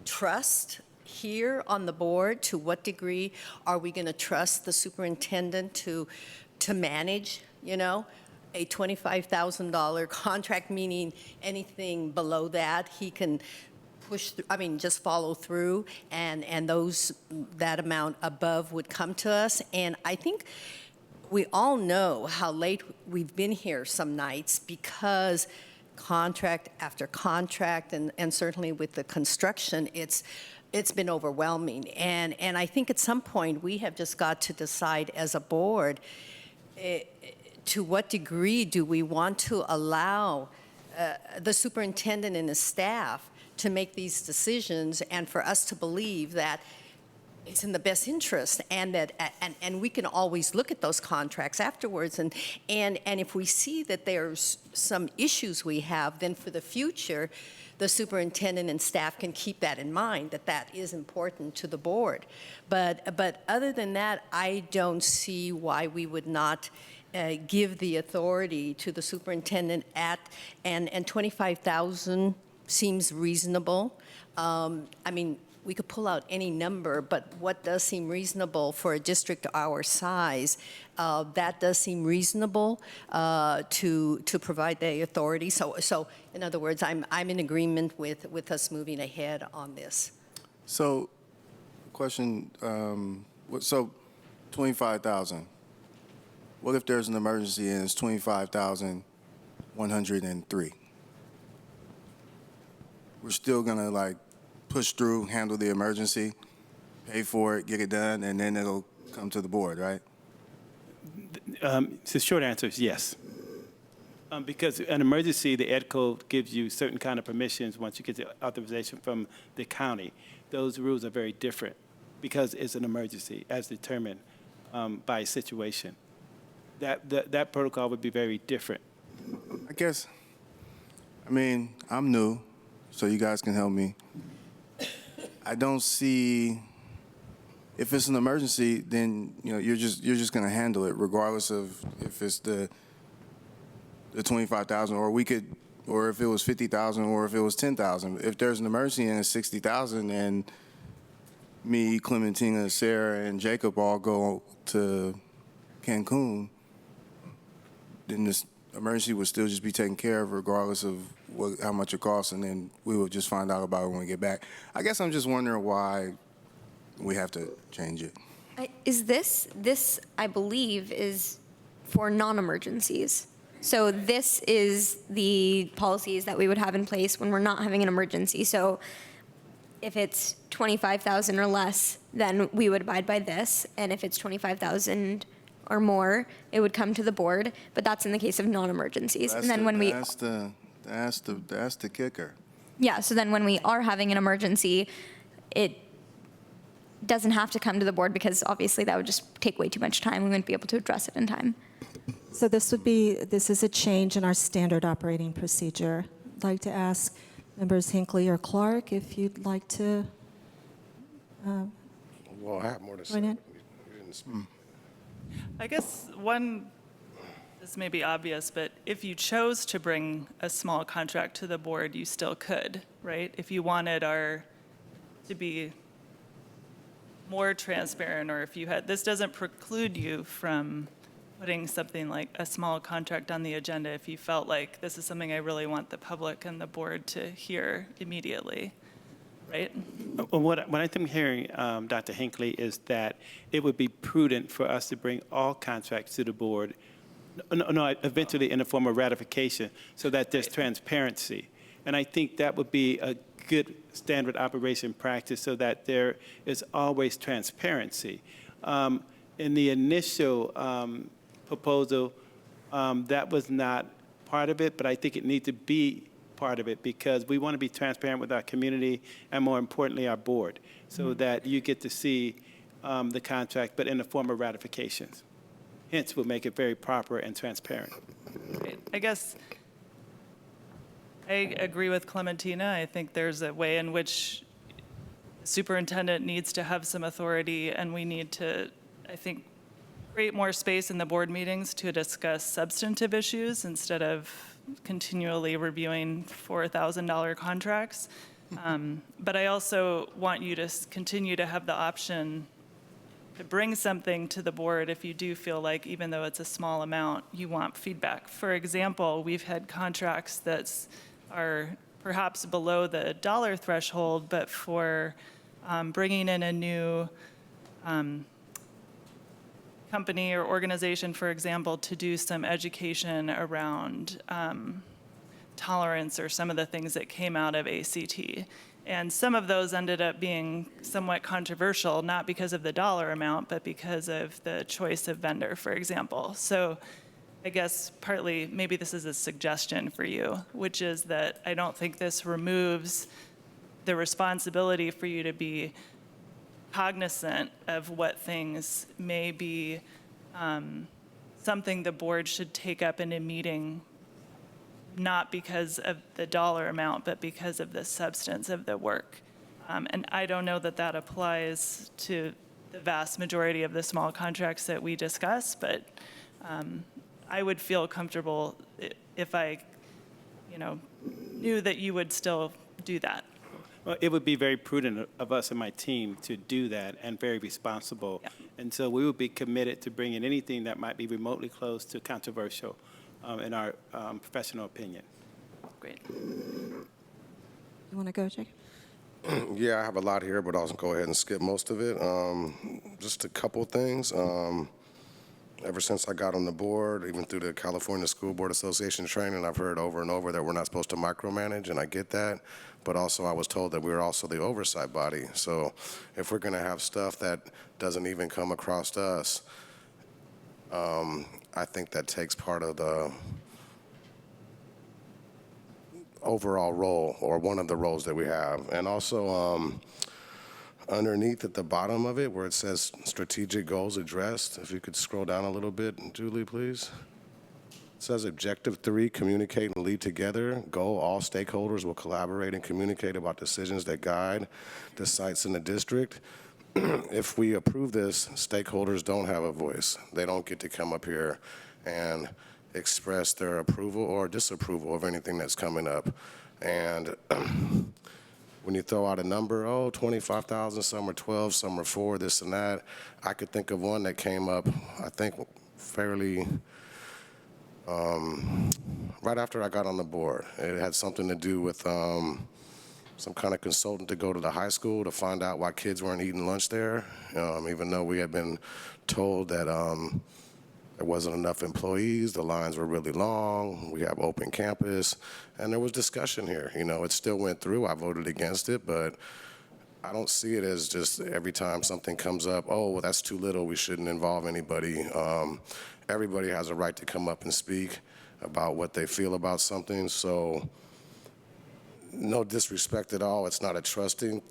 trust here on the board. To what degree are we going to trust the superintendent to manage, a $25,000 contract, meaning anything below that he can push through, just follow through, and that amount above would come to us. And I think we all know how late we've been here some nights because contract after contract, and certainly with the construction, it's been overwhelming. And I think at some point we have just got to decide as a board, to what degree do we want to allow the superintendent and his staff to make these decisions, and for us to believe that it's in the best interest, and that and we can always look at those contracts afterwards, and if we see that there's some issues we have, then for the future, the superintendent and staff can keep that in mind, that is important to the board. But other than that, I don't see why we would not give the authority to the superintendent and 25,000 seems reasonable. We could pull out any number, but what does seem reasonable for a district our size, that does seem reasonable to provide the authority. So in other words, I'm in agreement with us moving ahead on this. So, question, so 25,000. What if there's an emergency and it's 25,103? We're still gonna push through, handle the emergency, pay for it, get it done, and then it'll come to the board, right? The short answer is yes. Because an emergency, the Ed Code gives you certain kind of permissions once you get the authorization from the county. Those rules are very different because it's an emergency as determined by a situation. That protocol would be very different. I guess, I'm new, so you guys can help me. I don't see, if it's an emergency, then you're just going to handle it regardless of if it's the 25,000, or if it was 50,000, or if it was 10,000. If there's an emergency and it's 60,000, and me, Clementina, Sarah, and Jacob all go to Cancun, then this emergency would still just be taken care of regardless of how much it costs, and then we will just find out about it when we get back. I guess I'm just wondering why we have to change it. Is this, I believe, is for non-emergencies. So this is the policies that we would have in place when we're not having an emergency. So if it's 25,000 or less, then we would abide by this. And if it's 25,000 or more, it would come to the board. But that's in the case of non-emergencies. And then when we, That's the kicker. yeah, so then when we are having an emergency, it doesn't have to come to the board because obviously that would just take way too much time. We wouldn't be able to address it in time. So this is a change in our standard operating procedure. I'd like to ask members Hinckley or Clark if you'd like to. Well, I have more to say. Join in. You didn't speak. I guess this may be obvious, but if you chose to bring a small contract to the board, you still could, right? If you wanted to be more transparent, or if you had, this doesn't preclude you from putting something like a small contract on the agenda if you felt like this is something I really want the public and the board to hear immediately, right? What I think I'm hearing, Dr. Hinckley, is that it would be prudent for us to bring all contracts to the board, eventually in the form of ratification, so that there's transparency. And I think that would be a good standard operation practice so that there is always transparency. In the initial proposal, that was not part of it, but I think it needs to be part of it because we want to be transparent with our community and, more importantly, our board, so that you get to see the contract, but in the form of ratifications. Hence, we'll make it very proper and transparent. Right. I guess I agree with Clementina. I think there's a way in which the superintendent needs to have some authority, and we need to, I think, create more space in the board meetings to discuss substantive issues instead of continually reviewing $4,000 contracts. But I also want you to continue to have the option to bring something to the board if you do feel like, even though it's a small amount, you want feedback. For example, we've had contracts that are perhaps below the dollar threshold, but for bringing in a new company or organization, for example, to do some education around tolerance or some of the things that came out of ACT. And some of those ended up being somewhat controversial, not because of the dollar amount, but because of the choice of vendor, for example. So I guess partly maybe this is a suggestion for you, which is that I don't think this removes the responsibility for you to be cognizant of what things may be something the board should take up in a meeting, not because of the dollar amount, but because of the substance of the work. And I don't know that that applies to the vast majority of the small contracts that we discuss, but I would feel comfortable if I, knew that you would still do that. Well, it would be very prudent of us and my team to do that and very responsible. Yeah. And so we would be committed to bringing anything that might be remotely close to controversial in our professional opinion. Great. You want to go, Jacob? Yeah, I have a lot here, but I'll go ahead and skip most of it. Just a couple things. Ever since I got on the board, even through the California School Board Association training, I've heard over and over that we're not supposed to micromanage, and I get that. But also I was told that we're also the oversight body. So if we're going to have stuff that doesn't even come across us, I think that takes part of the overall role, or one of the roles that we have. And also, underneath at the bottom of it, where it says strategic goals addressed, if you could scroll down a little bit, Julie, please. It says objective 3, communicate and lead together. Goal, all stakeholders will collaborate and communicate about decisions that guide the sites in the district. If we approve this, stakeholders don't have a voice. They don't get to come up here and express their approval or disapproval of anything that's coming up. And when you throw out a number, 25,000, some are 12, some are 4, this and that, I could think of one that came up, I think, fairly right after I got on the board. It had something to do with some kind of consultant to go to the high school to find out why kids weren't eating lunch there, even though we had been told that there wasn't enough employees, the lines were really long, we have open campus, and there was discussion here. You know, it still went through. I voted against it, but I don't see it as just every time something comes up, oh, well, that's too little, we shouldn't involve anybody. Everybody has a right to come up and speak about what they feel about something, so no disrespect at all. It's not a trusting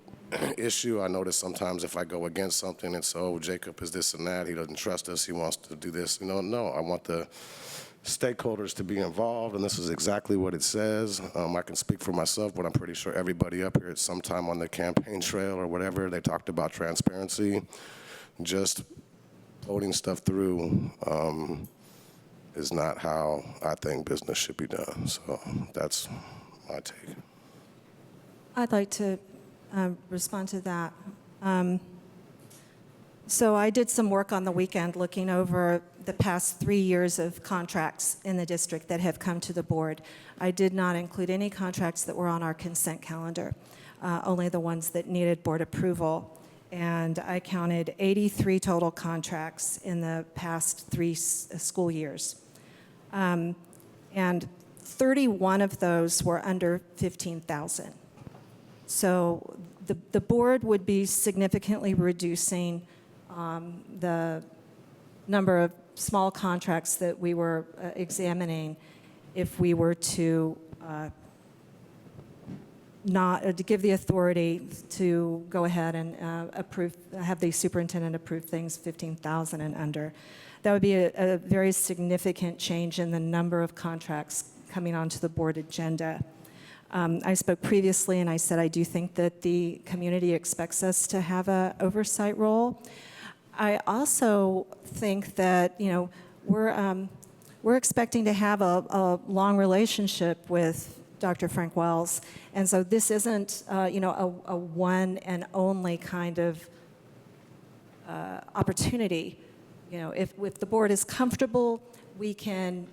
issue. I notice sometimes if I go against something, it's, oh, Jacob is this and that, he doesn't trust us, he wants to do this. You know, no, I want the stakeholders to be involved, and this is exactly what it says. I can speak for myself, but I'm pretty sure everybody up here at some time on the campaign trail or whatever, they talked about transparency. Just voting stuff through is not how I think business should be done. So that's my take. I'd like to respond to that. So I did some work on the weekend looking over the past 3 years of contracts in the district that have come to the board. I did not include any contracts that were on our consent calendar, only the ones that needed board approval. And I counted 83 total contracts in the past 3 school years. And 31 of those were under $15,000. So the board would be significantly reducing the number of small contracts that we were examining if we were to not to give the authority to go ahead and approve, have the superintendent approve things 15,000 and under. That would be a very significant change in the number of contracts coming onto the board agenda. I spoke previously and I said I do think that the community expects us to have an oversight role. I also think that, you know, we're expecting to have a long relationship with Dr. Frank Wells, and so this isn't, you know, a one and only kind of opportunity. You know, if the board is comfortable, we can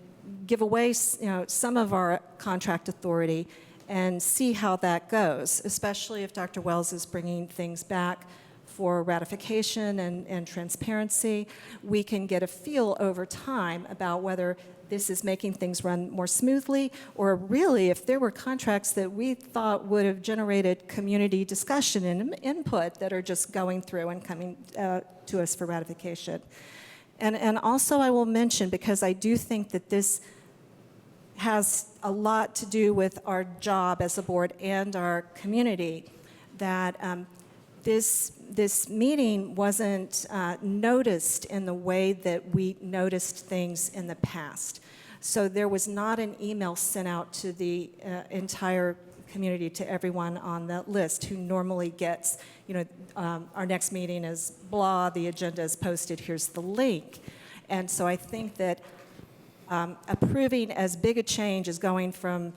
give away, you know, some of our contract authority and see how that goes, especially if Dr. Wells is bringing things back for ratification and transparency. We can get a feel over time about whether this is making things run more smoothly, or really if there were contracts that we thought would have generated community discussion and input that are just going through and coming to us for ratification. And also I will mention, because I do think that this has a lot to do with our job as a board and our community, that this meeting wasn't noticed in the way that we noticed things in the past. So there was not an email sent out to the entire community, to everyone on the list who normally gets, you know, our next meeting is blah, the agenda is posted, here's the link. And so I think that approving as big a change as going from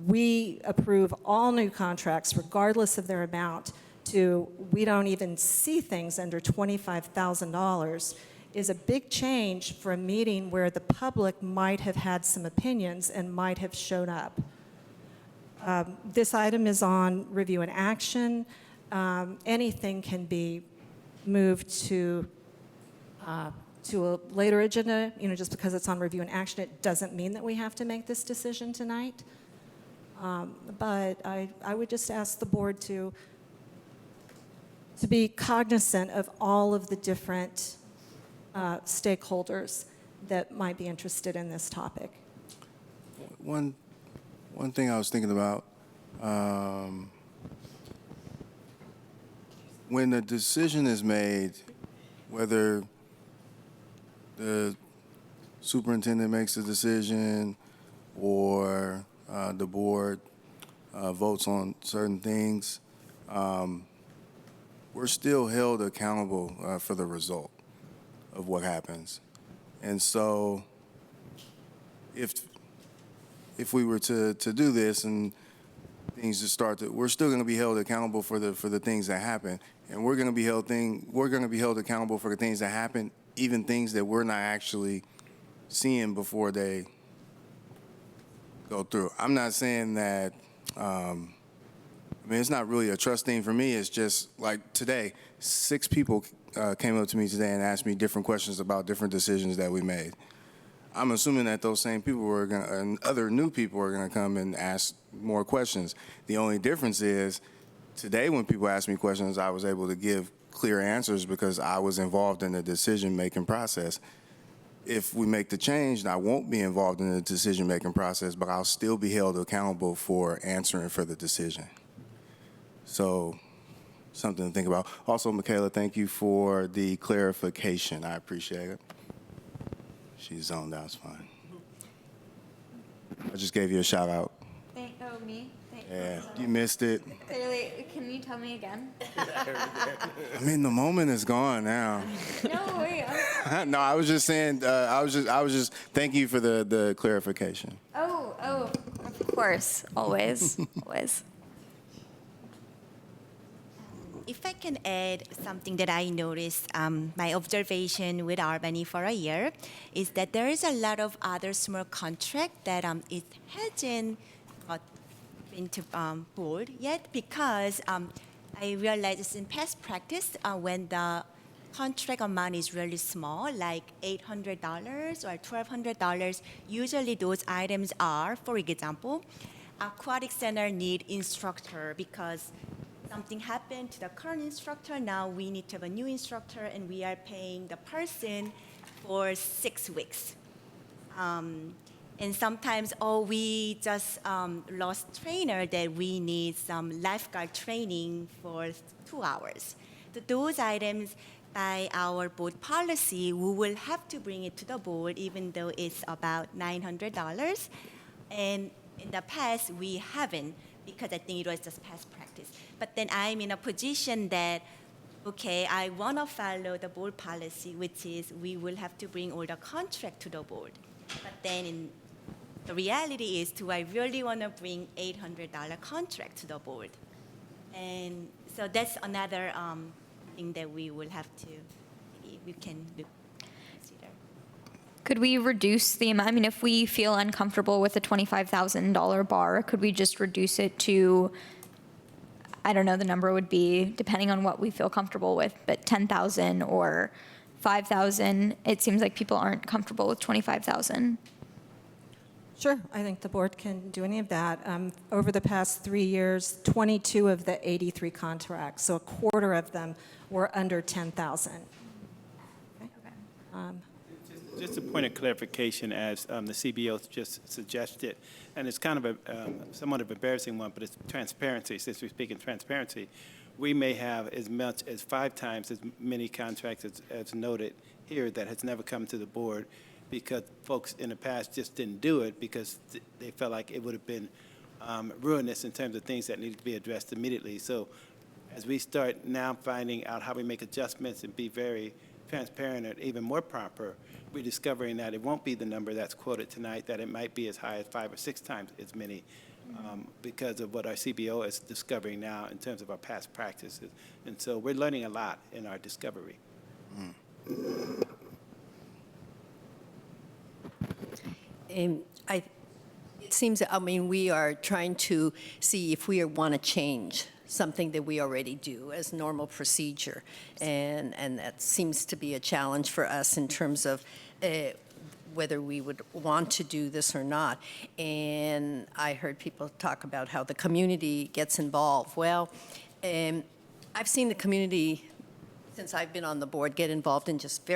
we approve all new contracts regardless of their amount to we don't even see things under $25,000 is a big change for a meeting where the public might have had some opinions and might have shown up. This item is on review and action. Anything can be moved to a later agenda. You know, just because it's on review and action, it doesn't mean that we have to make this decision tonight. But I would just ask the board to be cognizant of all of the different stakeholders that might be interested in this topic. One thing I was thinking about, when the decision is made, whether the superintendent makes a decision or the board votes on certain things, we're still held accountable for the result of what happens. And so if we were to do this and things just start to, we're still going to be held accountable for the things that happen, and we're going to be held accountable for the things that happen, even things that we're not actually seeing before they go through. I'm not saying that I mean, it's not really a trust thing for me. It's just like today, 6 people came up to me today and asked me different questions about different decisions that we made. I'm assuming that those same people were going to, and other new people are going to come and ask more questions. The only difference is today when people ask me questions, I was able to give clear answers because I was involved in the decision-making process. If we make the change, I won't be involved in the decision-making process, but I'll still be held accountable for answering for the decision. So, something to think about. Also, Michaela, thank you for the clarification. I appreciate it. She's zoned out, it's fine. I just gave you a shout out. Oh, me? Yeah, you missed it. Clearly, can you tell me again? I mean, the moment is gone now. No, wait. No, I was just saying. I was just. Thank you for the clarification. Oh, of course, always, always. If I can add something that I noticed, my observation with Albany for a year is that there is a lot of other small contract that it hasn't got into board yet because I realized in past practice when the contract amount is really small, like $800 or $1,200, usually those items are, for example, aquatic center need instructor because something happened to the current instructor, now we need to have a new instructor and we are paying the person for 6 weeks. And sometimes, we just lost trainer that we need some lifeguard training for 2 hours. So those items, by our board policy, we will have to bring it to the board even though it's about $900. And in the past, we haven't because I think it was just past practice. But then I'm in a position that, okay, I want to follow the board policy, which is we will have to bring all the contract to the board. But then the reality is, do I really want to bring $800 contract to the board? And so that's another thing that we will have to, we can consider. Could we reduce the amount? I mean, if we feel uncomfortable with a $25,000 bar, could we just reduce it to, I don't know, the number would be, depending on what we feel comfortable with, but 10,000 or 5,000? It seems like people aren't comfortable with 25,000. Sure, I think the board can do any of that. Over the past 3 years, 22 of the 83 contracts, so a quarter of them were under 10,000. Okay. Just a point of clarification, as the CBO just suggested, and it's kind of a somewhat of an embarrassing one, but it's transparency. Since we speak in transparency, we may have as much as 5 times as many contracts as noted here that has never come to the board because folks in the past just didn't do it because they felt like it would have been ruinous in terms of things that needed to be addressed immediately. So as we start now finding out how we make adjustments and be very transparent and even more proper, we're discovering that it won't be the number that's quoted tonight, that it might be as high as 5 or 6 times as many because of what our CBO is discovering now in terms of our past practices. And so we're learning a lot in our discovery. It seems, I mean, we are trying to see if we want to change something that we already do as normal procedure. And that seems to be a challenge for us in terms of whether we would want to do this or not. And I heard people talk about how the community gets involved. Well, I've seen the community, since I've been on the board, get involved in just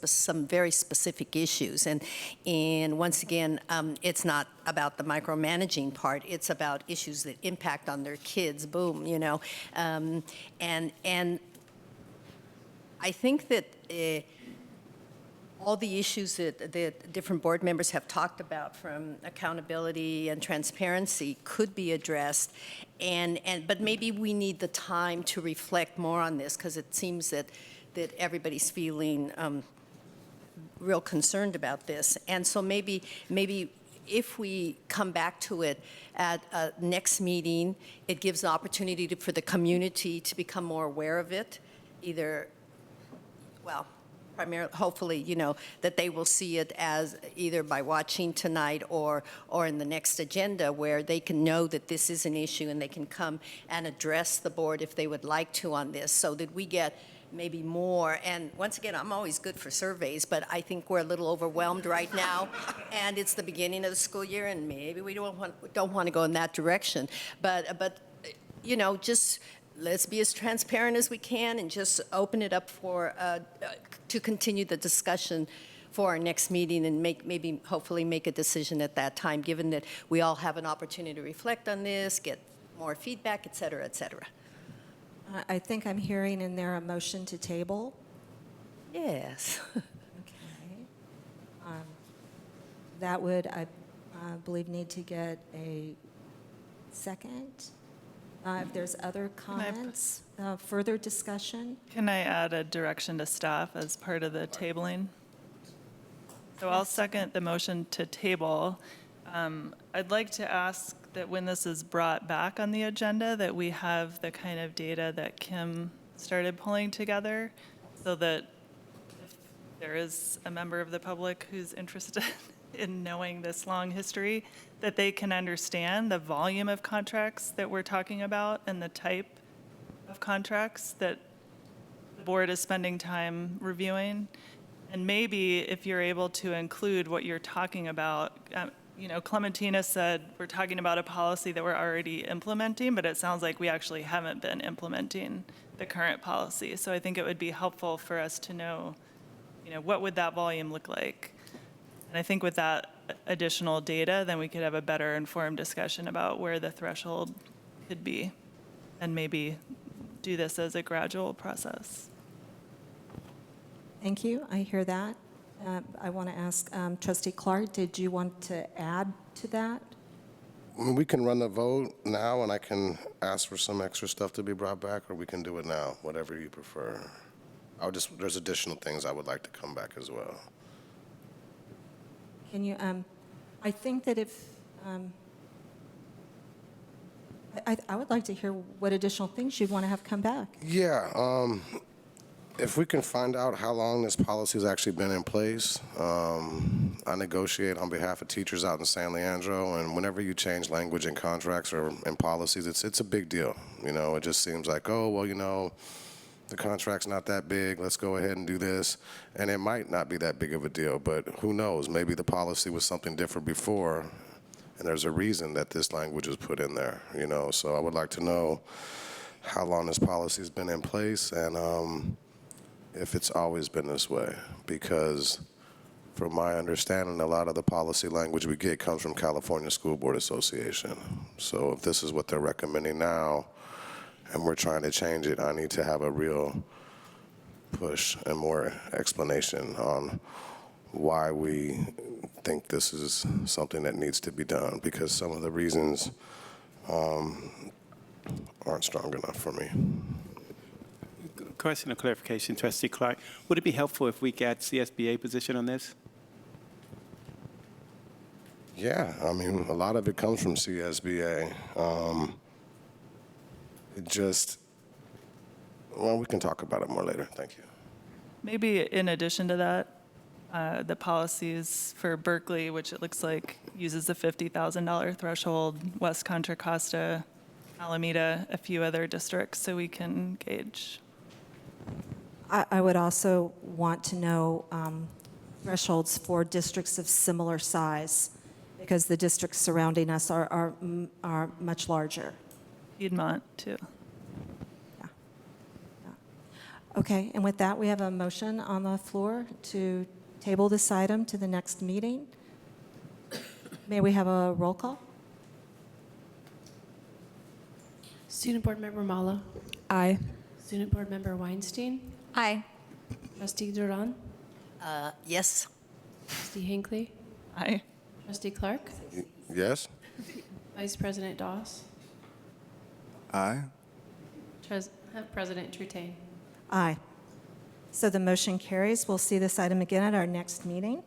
some very specific issues. And once again, it's not about the micromanaging part. It's about issues that impact on their kids, boom, you know. And I think that all the issues that different board members have talked about, from accountability and transparency, could be addressed. But maybe we need the time to reflect more on this, because it seems that everybody's feeling real concerned about this. And so maybe if we come back to it at a next meeting, it gives an opportunity for the community to become more aware of it, either, well, primarily, hopefully, that they will see it as either by watching tonight or in the next agenda, where they can know that this is an issue and they can come and address the board if they would like to on this, so that we get maybe more. And once again, I'm always good for surveys, but I think we're a little overwhelmed right now, and it's the beginning of the school year, and maybe we don't want to go in that direction. But just let's be as transparent as we can and just open it up for to continue the discussion for our next meeting, and hopefully make a decision at that time, given that we all have an opportunity to reflect on this, get more feedback, et cetera, et cetera. I think I'm hearing in there a motion to table. Yes. Okay. That would, I believe, need to get a second. If there's other comments, further discussion. Can I add a direction to staff as part of the tabling? So I'll second the motion to table. I'd like to ask that when this is brought back on the agenda, that we have the kind of data that Kim started pulling together, so that if there is a member of the public who's interested in knowing this long history, that they can understand the volume of contracts that we're talking about and the type of contracts that the board is spending time reviewing. And maybe if you're able to include what you're talking about, Clementina said we're talking about a policy that we're already implementing, but it sounds like we actually haven't been implementing the current policy. So I think it would be helpful for us to know, what would that volume look like? And I think with that additional data, then we could have a better informed discussion about where the threshold could be, and maybe do this as a gradual process. Thank you. I hear that. I want to ask Trustee Clark, did you want to add to that? We can run the vote now, and I can ask for some extra stuff to be brought back, or we can do it now, whatever you prefer. There's additional things I would like to come back as well. Can you, I think that if, I would like to hear what additional things you'd want to have come back. Yeah, if we can find out how long this policy has actually been in place. I negotiate on behalf of teachers out in San Leandro, and whenever you change language in contracts or in policies, it's a big deal. It just seems like, oh, well, the contract's not that big, let's go ahead and do this. And it might not be that big of a deal, but who knows? Maybe the policy was something different before, and there's a reason that this language was put in there, So I would like to know how long this policy has been in place, and if it's always been this way, because from my understanding, a lot of the policy language we get comes from California School Board Association. So if this is what they're recommending now, and we're trying to change it, I need to have a real push and more explanation on why we think this is something that needs to be done, because some of the reasons aren't strong enough for me. Question of clarification, Trustee Clark. Would it be helpful if we got CSBA position on this? Yeah, a lot of it comes from CSBA. We can talk about it more later. Thank you. Maybe in addition to that, the policies for Berkeley, which it looks like uses the $50,000 threshold, West Contra Costa, Alameda, a few other districts, so we can gauge. I would also want to know thresholds for districts of similar size, because the districts surrounding us are much larger. Piedmont, too. Yeah. Okay, and with that, we have a motion on the floor to table this item to the next meeting. May we have a roll call? Student Board Member Malo. Aye. Student Board Member Weinstein. Aye. Trustee Duran. Yes. Trustee Hinckley. Aye. Trustee Clark. Yes? Vice President Doss. Aye. President Trutain. Aye. So the motion carries. We'll see this item again at our next meeting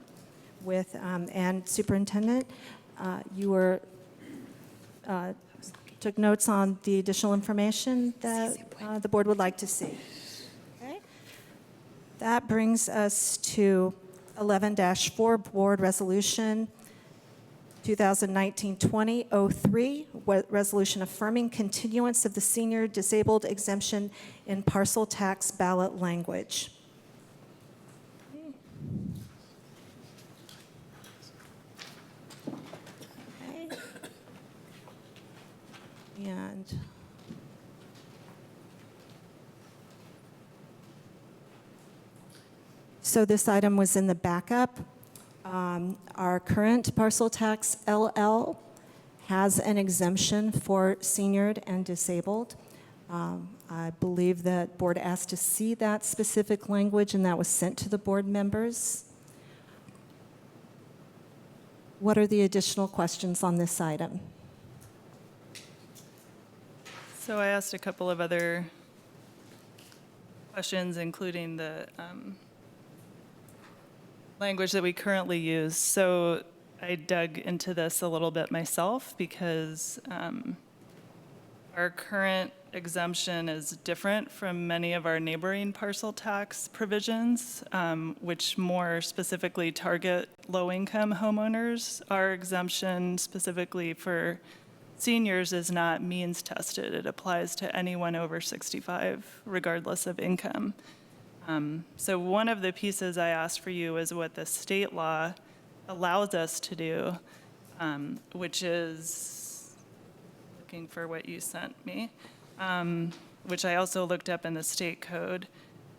with, and Superintendent, you were, took notes on the additional information that the board would like to see. Okay? That brings us to 11-4 Board Resolution 2019-20-03, resolution affirming continuance of the senior disabled exemption in parcel tax ballot language. Okay. And so this item was in the backup. Our current parcel tax LL has an exemption for seniored and disabled. I believe that board asked to see that specific language, and that was sent to the board members. What are the additional questions on this item? So I asked a couple of other questions, including the language that we currently use. So I dug into this a little bit myself because our current exemption is different from many of our neighboring parcel tax provisions, which more specifically target low-income homeowners. Our exemption specifically for seniors is not means tested. It applies to anyone over 65, regardless of income. So one of the pieces I asked for you is what the state law allows us to do, which is looking for what you sent me, which I also looked up in the state code,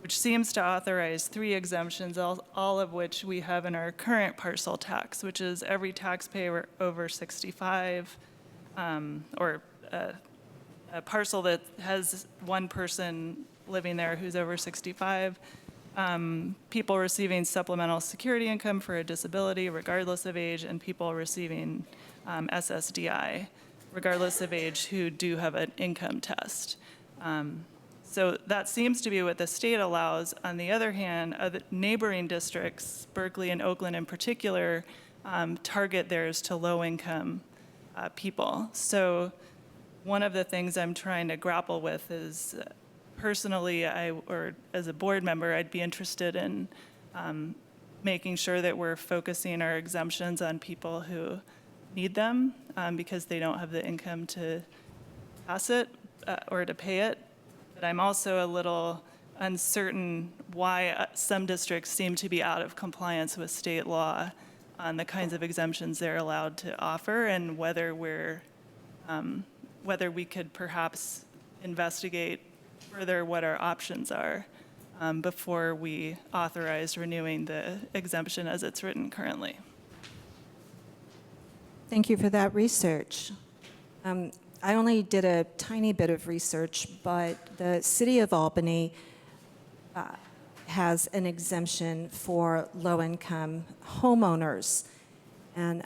which seems to authorize 3 exemptions, all of which we have in our current parcel tax, which is every taxpayer over 65, or a parcel that has one person living there who's over 65, people receiving supplemental security income for a disability regardless of age, and people receiving SSDI regardless of age who do have an income test. So that seems to be what the state allows. On the other hand, other neighboring districts, Berkeley and Oakland in particular, target theirs to low-income people. So one of the things I'm trying to grapple with is personally, or as a board member, I'd be interested in making sure that we're focusing our exemptions on people who need them because they don't have the income to pass it or to pay it. But I'm also a little uncertain why some districts seem to be out of compliance with state law on the kinds of exemptions they're allowed to offer, and whether we could perhaps investigate further what our options are before we authorize renewing the exemption as it's written currently. Thank you for that research. I only did a tiny bit of research, but the city of Albany has an exemption for low-income homeowners. And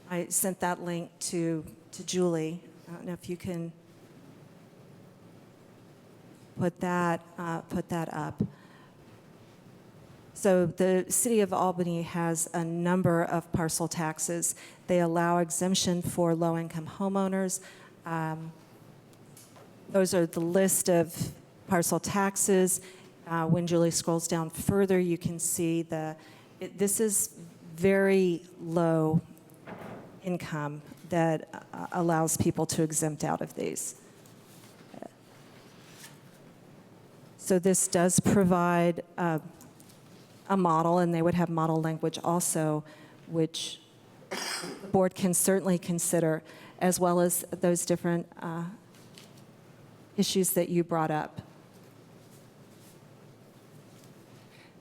I sent that link to Julie. I don't know if you can put that up. So the city of Albany has a number of parcel taxes. They allow exemption for low-income homeowners. Those are the list of parcel taxes. When Julie scrolls down further, you can see this is very low income that allows people to exempt out of these. So this does provide a model, and they would have model language also, which the board can certainly consider, as well as those different issues that you brought up.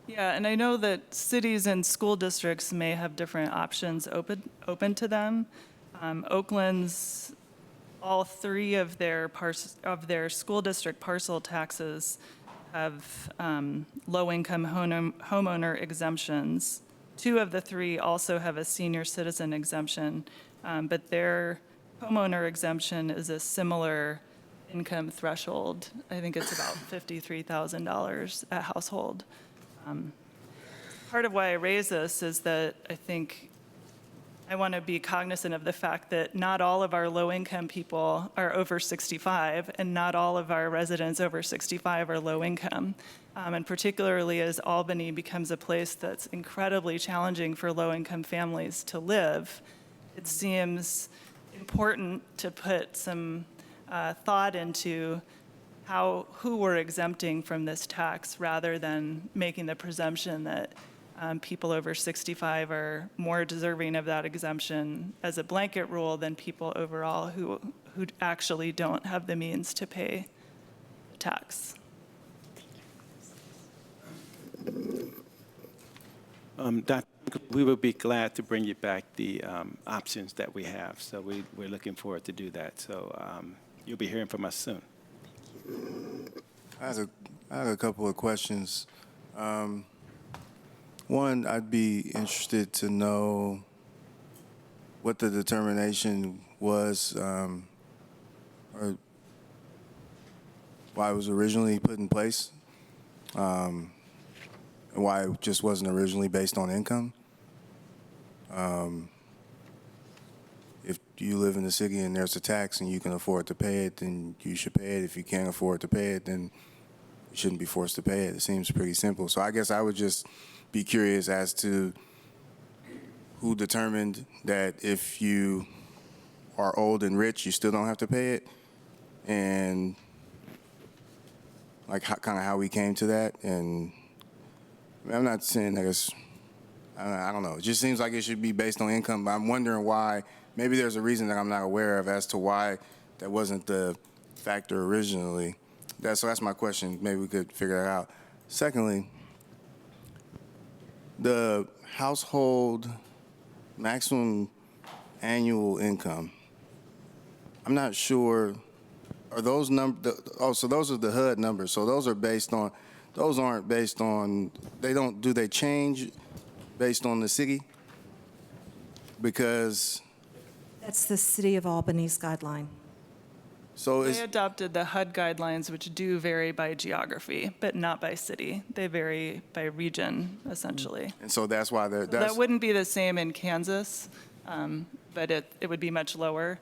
Yeah, and I know that cities and school districts may have different options open to them. Oakland's, all 3 of their school district parcel taxes have low-income homeowner exemptions. 2 of the 3 also have a senior citizen exemption, but their homeowner exemption is a similar income threshold. I think it's about $53,000 a household. Part of why I raise this is that I think I want to be cognizant of the fact that not all of our low-income people are over 65, and not all of our residents over 65 are low-income. and particularly as Albany becomes a place that's incredibly challenging for low-income families to live, it seems important to put some thought into who we're exempting from this tax, rather than making the presumption that people over 65 are more deserving of that exemption as a blanket rule than people overall who actually don't have the means to pay the tax. Dr. We would be glad to bring you back the options that we have. So we're looking forward to do that. So you'll be hearing from us soon. I had a couple of questions. One, I'd be interested to know what the determination was, or why it was originally put in place, and why it just wasn't originally based on income. If you live in the city and there's a tax and you can afford to pay it, then you should pay it. If you can't afford to pay it, then you shouldn't be forced to pay it. It seems pretty simple. So I guess I would just be curious as to who determined that if you are old and rich, you still don't have to pay it, and like kind of how we came to that. And I'm not saying, I guess, I don't know. It just seems like it should be based on income, but I'm wondering why. Maybe there's a reason that I'm not aware of as to why that wasn't the factor originally. So that's my question. Maybe we could figure that out. Secondly, the household maximum annual income, I'm not sure, are those so those are the HUD numbers. So those are based on, those aren't based on, do they change based on the city? Because That's the City of Albany's guideline. so They adopted the HUD guidelines, which do vary by geography, but not by city. They vary by region, essentially. and so that's why That wouldn't be the same in Kansas, but it would be much lower.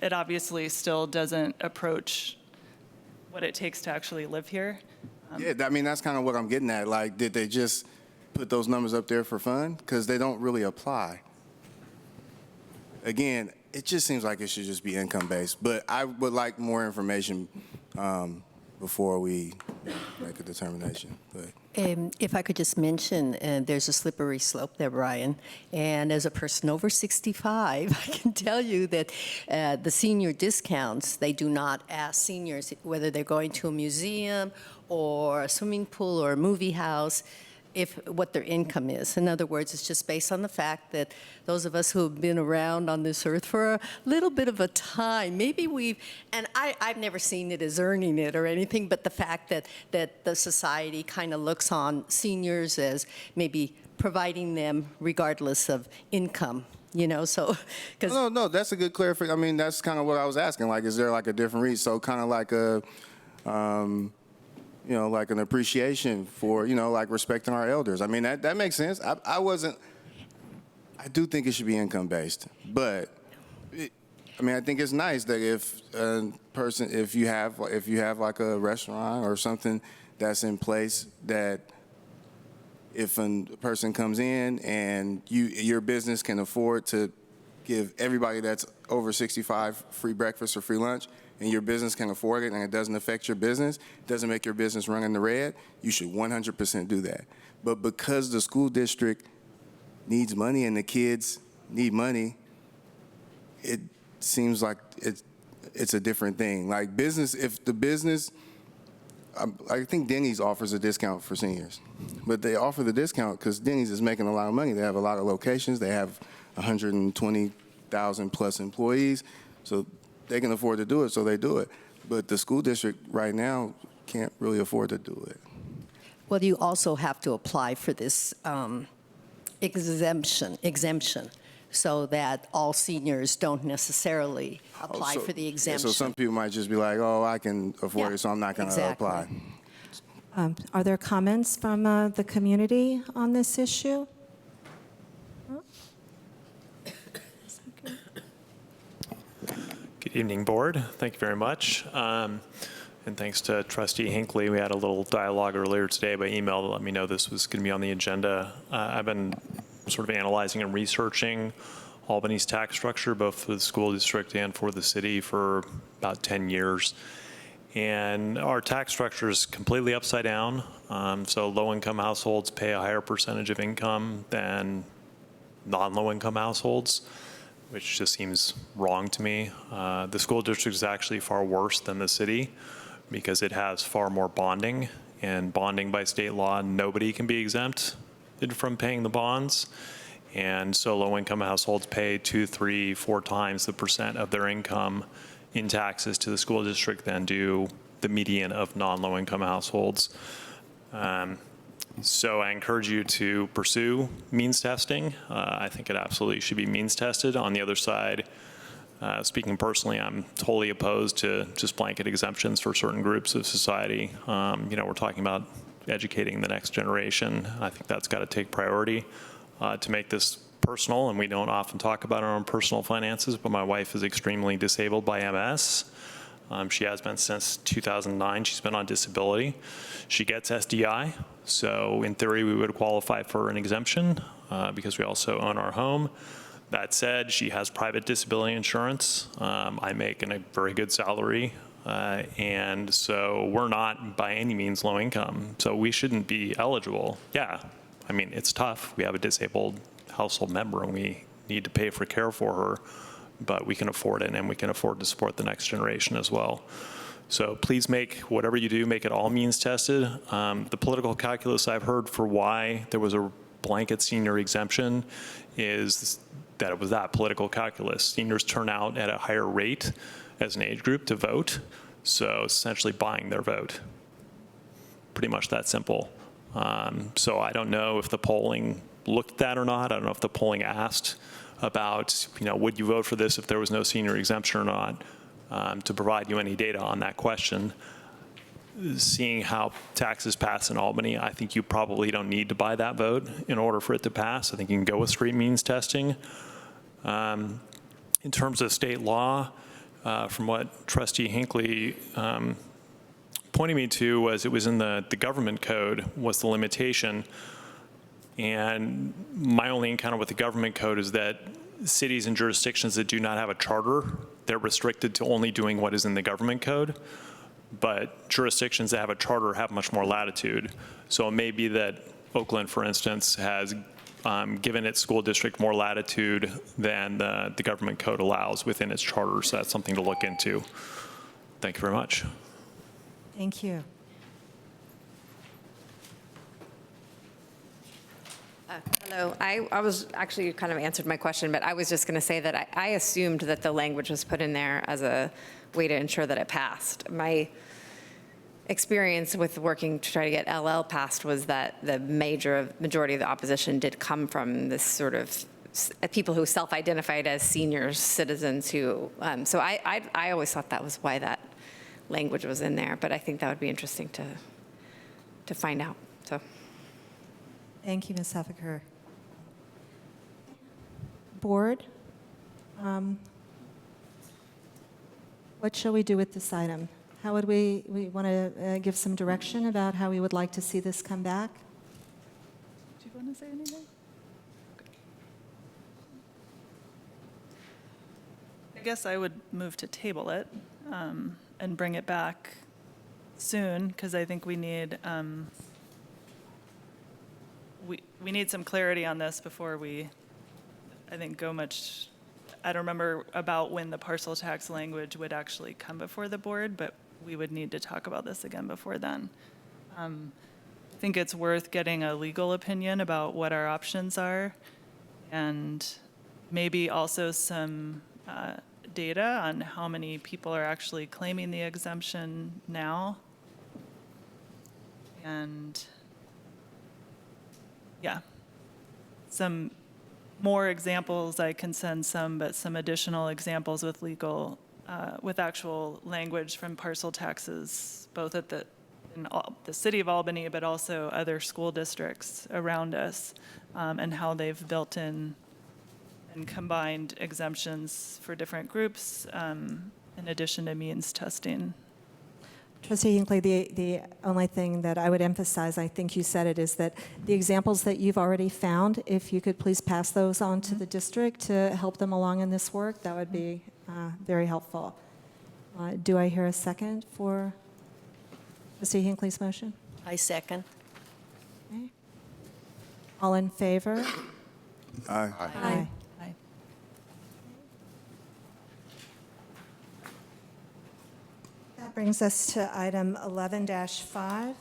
It obviously still doesn't approach what it takes to actually live here. yeah, I mean, that's kind of what I'm getting at. Like, did they just put those numbers up there for fun? Because they don't really apply. Again, it just seems like it should just be income-based, but I would like more information before we make a determination. But If I could just mention, there's a slippery slope there, Brian. And as a person over 65, I can tell you that the senior discounts, they do not ask seniors whether they're going to a museum or a swimming pool or a movie house, what their income is. In other words, it's just based on the fact that those of us who have been around on this earth for a little bit of a time, maybe and I've never seen it as earning it or anything, but the fact that the society kind of looks on seniors as maybe providing them regardless of income. So, because no, that's a good clarification. I mean, that's kind of what I was asking. Like, is there like a different reason? So kind of like like an appreciation for, like respecting our elders. I mean, that makes sense. I do think it should be income-based, but I think it's nice that if you have like a restaurant or something that's in place, that if a person comes in and your business can afford to give everybody that's over 65 free breakfast or free lunch, and your business can afford it and it doesn't affect your business, doesn't make your business run in the red, you should 100% do that. But because the school district needs money and the kids need money, it seems like it's a different thing. Like business, if the business, I think Denny's offers a discount for seniors, but they offer the discount because Denny's is making a lot of money. They have a lot of locations. They have 120,000 plus employees, so they can afford to do it, so they do it. But the school district right now can't really afford to do it. well, you also have to apply for this exemption, so that all seniors don't necessarily apply for the exemption. So some people might just be like, oh, I can afford it, so I'm not going to exactly. apply. Are there comments from the community on this issue? Good evening, board. Thank you very much. And thanks to Trustee Hinckley, we had a little dialogue earlier today by email to let me know this was going to be on the agenda. I've been sort of analyzing and researching Albany's tax structure, both for the school district and for the city, for about 10 years. And our tax structure is completely upside down. So low-income households pay a higher percentage of income than non-low-income households, which just seems wrong to me. The school district is actually far worse than the city because it has far more bonding, and bonding by state law, nobody can be exempt from paying the bonds. And so low-income households pay 2, 3, 4 times the percent of their income in taxes to the school district than do the median of non-low-income households. So I encourage you to pursue means testing. I think it absolutely should be means tested. On the other side, speaking personally, I'm totally opposed to just blanket exemptions for certain groups of society. We're talking about educating the next generation. I think that's got to take priority. To make this personal, and we don't often talk about our own personal finances, but my wife is extremely disabled by MS. She has been since 2009. She's been on disability. She gets SDI, so in theory we would qualify for an exemption because we also own our home. That said, she has private disability insurance. I make a very good salary, and so we're not by any means low income, so we shouldn't be eligible. Yeah, I mean, it's tough. We have a disabled household member and we need to pay for care for her, but we can afford it, and we can afford to support the next generation as well. So please make whatever you do, make it all means tested. The political calculus I've heard for why there was a blanket senior exemption is that it was that political calculus. Seniors turn out at a higher rate as an age group to vote, so essentially buying their vote. Pretty much that simple. So I don't know if the polling looked at that or not. I don't know if the polling asked about, would you vote for this if there was no senior exemption or not, to provide you any data on that question. Seeing how taxes pass in Albany, I think you probably don't need to buy that vote in order for it to pass. I think you can go with straight means testing. In terms of state law, from what Trustee Hinckley pointing me to was it was in the government code was the limitation. And my only encounter with the government code is that cities and jurisdictions that do not have a charter, they're restricted to only doing what is in the government code. But jurisdictions that have a charter have much more latitude. So it may be that Oakland, for instance, has given its school district more latitude than the government code allows within its charter. So that's something to look into. Thank you very much. Thank you. Hello. I was actually kind of answered my question, but I was just going to say that I assumed that the language was put in there as a way to ensure that it passed. My experience with working to try to get LL passed was that the majority of the opposition did come from this sort of people who self-identified as senior citizens who, so I always thought that was why that language was in there, but I think that would be interesting to find out, so. Thank you, Ms. Heffiker. Board, what shall we do with this item? How would we want to give some direction about how we would like to see this come back? Do you want to say anything? I guess I would move to table it and bring it back soon, because I think we need we need some clarity on this before we, I think, go much. I don't remember about when the parcel tax language would actually come before the board, but we would need to talk about this again before then. I think it's worth getting a legal opinion about what our options are, and maybe also some data on how many people are actually claiming the exemption now. And yeah, some more examples. I can send some, but some additional examples with legal, with actual language from parcel taxes, both at the city of Albany, but also other school districts around us, and how they've built in and combined exemptions for different groups, in addition to means testing. Trustee Hinckley, the only thing that I would emphasize, I think you said it, is that the examples that you've already found, if you could please pass those on to the district to help them along in this work, that would be very helpful. Do I hear a second for Trustee Hinckley's motion? I second. Okay. All in favor? Aye. Aye. Aye. That brings us to item 11-5.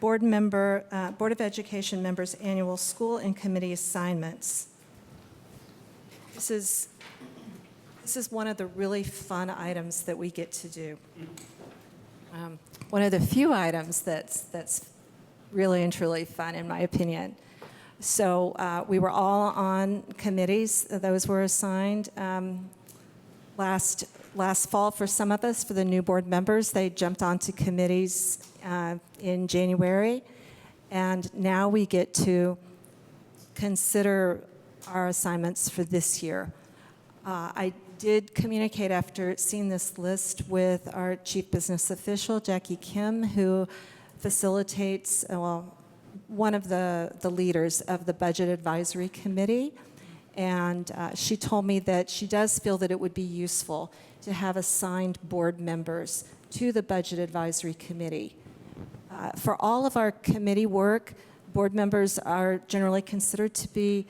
Board of Education members' annual school and committee assignments. This is one of the really fun items that we get to do. One of the few items that's really and truly fun, in my opinion. So we were all on committees. Those were assigned last fall for some of us, for the new board members. They jumped onto committees in January. And now we get to consider our assignments for this year. I did communicate after seeing this list with our chief business official, Jackie Kim, who facilitates, one of the leaders of the Budget Advisory Committee. And she told me that she does feel that it would be useful to have assigned board members to the Budget Advisory Committee. For all of our committee work, board members are generally considered to be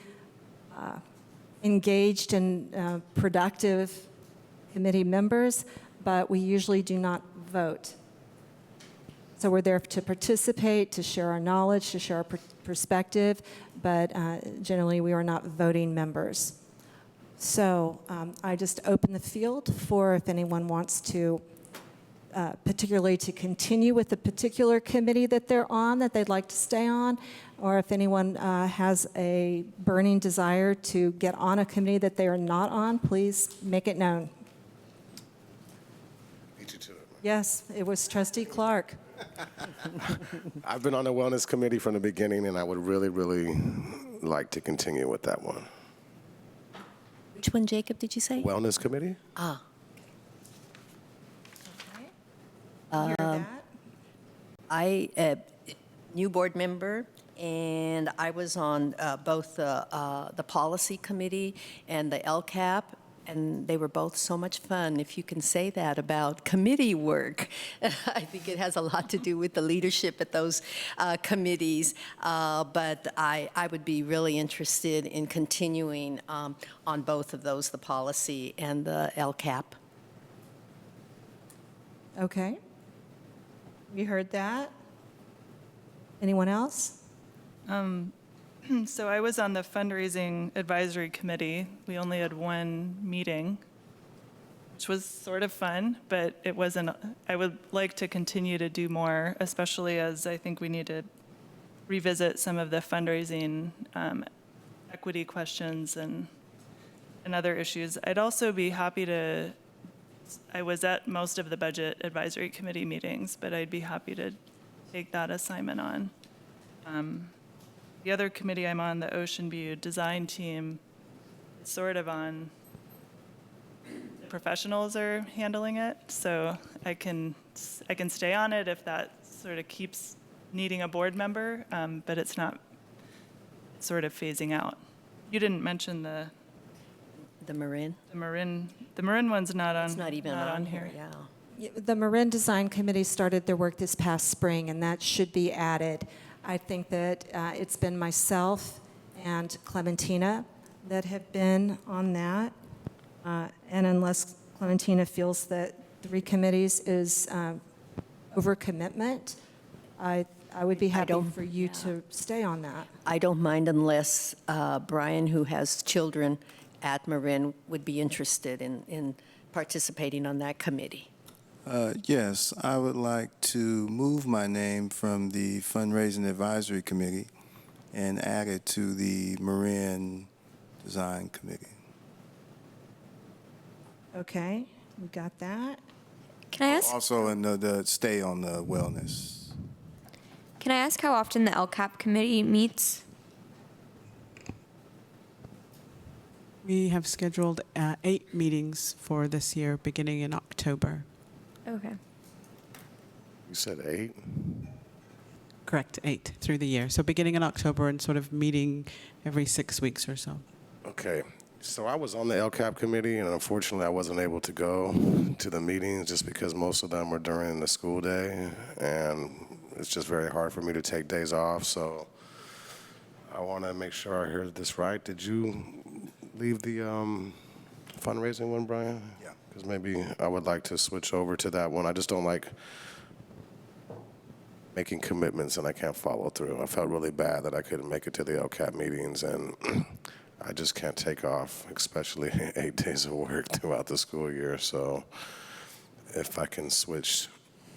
engaged and productive committee members, but we usually do not vote. So we're there to participate, to share our knowledge, to share our perspective, but generally we are not voting members. So I just open the field for if anyone wants to, particularly to continue with the particular committee that they're on, that they'd like to stay on, or if anyone has a burning desire to get on a committee that they are not on, please make it known. Beat you to it. Yes, it was Trustee Clark. I've been on the Wellness Committee from the beginning, and I would really, really like to continue with that one. Which one, Jacob, did you say? Wellness Committee? Ah, Hear that? I, new board member, and I was on both the policy committee and the LCAP, and they were both so much fun, if you can say that about committee work. I think it has a lot to do with the leadership at those committees, but I would be really interested in continuing on both of those, the policy and the LCAP. Okay. We heard that. Anyone else? So I was on the fundraising advisory committee. We only had one meeting, which was sort of fun, but it wasn't. I would like to continue to do more, especially as I think we need to revisit some of the fundraising equity questions and other issues. I'd also be happy to, I was at most of the budget advisory committee meetings, but I'd be happy to take that assignment on. The other committee I'm on, the Ocean View design team, is sort of on, the professionals are handling it, so I can stay on it if that sort of keeps needing a board member, but it's not sort of phasing out. You didn't mention the Marin? The Marin one's not on. It's not even on here, yeah. The Marin Design Committee started their work this past spring, and that should be added. I think that it's been myself and Clementina that have been on that. And unless Clementina feels that 3 committees is overcommitment, I would be happy for you to stay on that. I don't mind unless Brian, who has children at Marin, would be interested in participating on that committee. Yes, I would like to move my name from the Fundraising Advisory Committee and add it to the Marin Design Committee. Okay, we got that. Can I ask? Also, in the stay on the wellness. Can I ask how often the LCAP committee meets? We have scheduled 8 meetings for this year, beginning in October. Okay. You said 8? Correct, 8 through the year. So beginning in October and sort of meeting every 6 weeks or so. Okay. So I was on the LCAP committee, and unfortunately, I wasn't able to go to the meetings just because most of them were during the school day, and it's just very hard for me to take days off. So I want to make sure I heard this right. Did you leave the fundraising one, Brian? Yeah. Because maybe I would like to switch over to that one. I just don't like making commitments and I can't follow through. I felt really bad that I couldn't make it to the LCAP meetings, and I just can't take off, especially 8 days of work throughout the school year. So if I can switch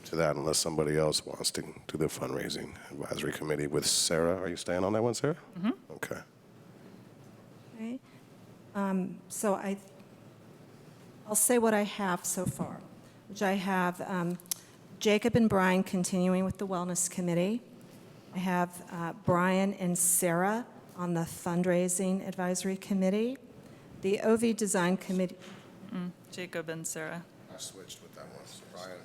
to that, unless somebody else wants to do the fundraising advisory committee with Sarah. Are you staying on that one, Sarah? Mm-hmm. Okay. Okay. So I'll say what I have so far, which I have Jacob and Brian continuing with the Wellness Committee. I have Brian and Sarah on the Fundraising Advisory Committee. The OV Design Committee. Jacob and Sarah. I switched with that one. So Brian.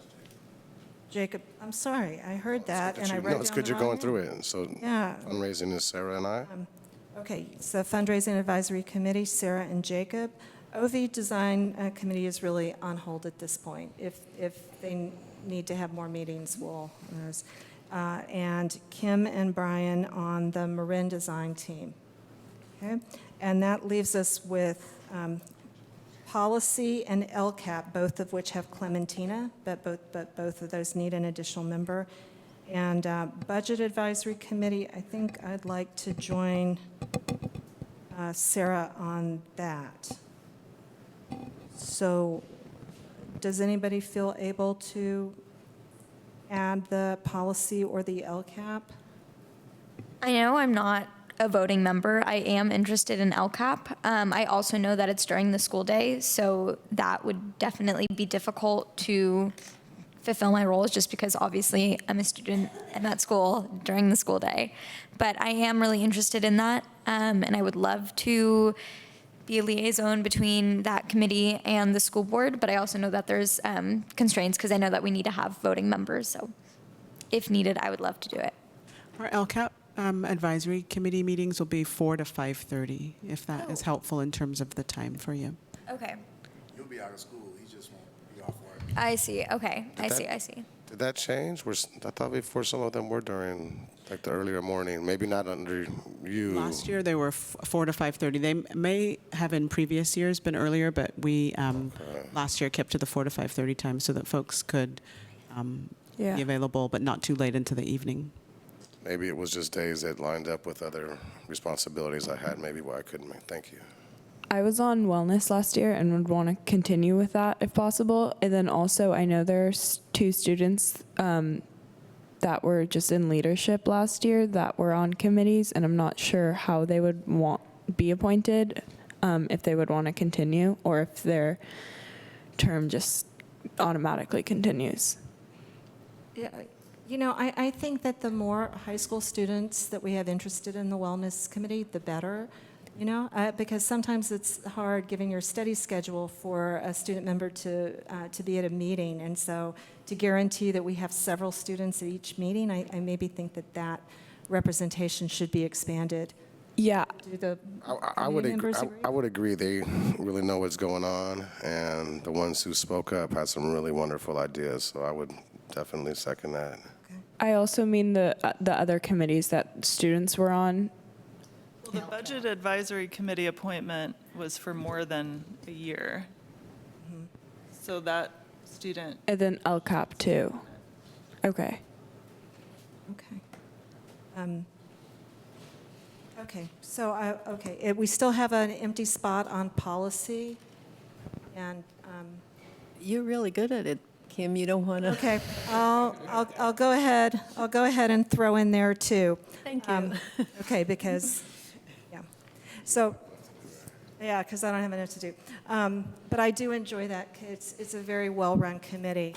Jacob, I'm sorry, I heard that, and I wrote No, it's down good the you're wrong going name. through it. And so Yeah. fundraising is Sarah and I. Okay, so Fundraising Advisory Committee, Sarah and Jacob. OV Design Committee is really on hold at this point. If they need to have more meetings, we'll, and Kim and Brian on the Marin Design team. Okay, and that leaves us with Policy and LCAP, both of which have Clementina, but both of those need an additional member. And Budget Advisory Committee, I think I'd like to join Sarah on that. So does anybody feel able to add the policy or the LCAP? I know I'm not a voting member. I am interested in LCAP. I also know that it's during the school day, so that would definitely be difficult to fulfill my roles just because obviously I'm a student at that school during the school day. But I am really interested in that, and I would love to be a liaison between that committee and the school board, but I also know that there's constraints because I know that we need to have voting members, so if needed, I would love to do it. Our LCAP advisory committee meetings will be 4 to 5:30, if that is helpful in terms of the time for you. Okay. You'll be out of school. He just won't be off work. I see, okay, I see. Did that change? I thought before some of them were during like the earlier morning, maybe not under you. Last year, they were 4 to 5:30. They may have in previous years been earlier, but we last year kept to the 4 to 5:30 time so that folks could be available, but not too late into the evening. Maybe it was just days that lined up with other responsibilities I had, maybe why I couldn't make. Thank you. I was on wellness last year and would want to continue with that if possible. And then also, I know there's 2 students that were just in leadership last year that were on committees, and I'm not sure how they would be appointed, if they would want to continue, or if their term just automatically continues. Yeah, you know, I think that the more high school students that we have interested in the Wellness Committee, the better, you know, because sometimes it's hard given your study schedule for a student member to be at a meeting. And so to guarantee that we have several students at each meeting, I maybe think that representation should be expanded. Yeah. Do the I would members agree. agree? I would agree. They really know what's going on, and the ones who spoke up had some really wonderful ideas. So I would definitely second that. I also mean the other committees that students were on. Well, the Budget Advisory Committee appointment was for more than a year. So that student. And then LCAP too. Okay. Okay. Okay, so we still have an empty spot on policy, and You're really good at it, Kim. You don't want to. okay, I'll go ahead. I'll go ahead and throw in there too. Thank you. Okay, because because I don't have enough to do. But I do enjoy that. It's a very well-run committee.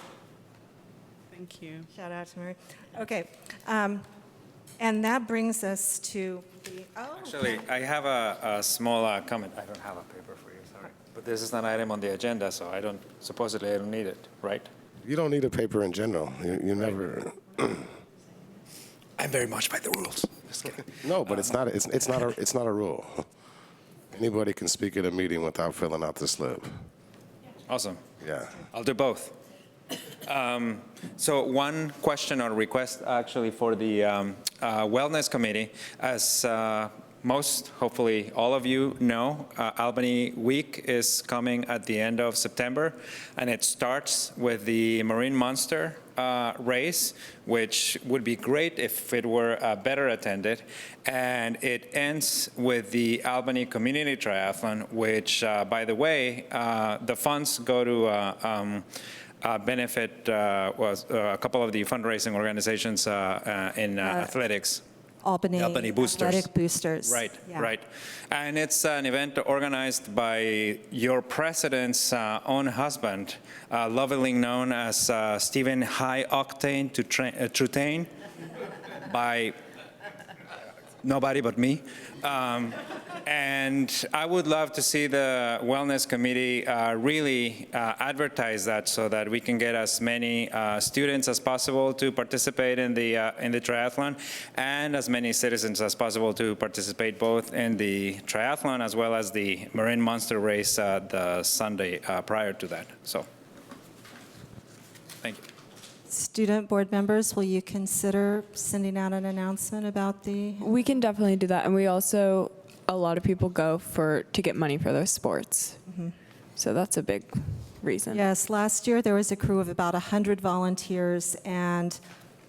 Thank you. Shout out to Mary. Okay, and that brings us to the. Actually, I have a small comment. I don't have a paper for you, sorry. But this is an item on the agenda, so supposedly I don't need it, right? You don't need a paper in general. You never. I'm very much by the rules. Just kidding. No, but it's not a rule. Anybody can speak at a meeting without filling out the slip. Awesome. Yeah. I'll do both. So one question or request actually for the Wellness Committee. As most, hopefully all of you know, Albany Week is coming at the end of September, and it starts with the Marine Monster race, which would be great if it were better attended, and it ends with the Albany Community Triathlon, which, by the way, the funds go to benefit was a couple of the fundraising organizations in athletics. Albany Boosters. Athletic Boosters. Right, Yeah. right. And it's an event organized by your president's own husband, lovingly known as Stephen High Octane Trutain, by nobody but me. And I would love to see the Wellness Committee really advertise that so that we can get as many students as possible to participate in the triathlon, and as many citizens as possible to participate both in the triathlon as well as the Marine Monster race the Sunday prior to that. So, thank you. Student board members, will you consider sending out an announcement about the? We can definitely do that, and we also, a lot of people go to get money for those sports. So that's a big reason. Yes, last year there was a crew of about 100 volunteers, and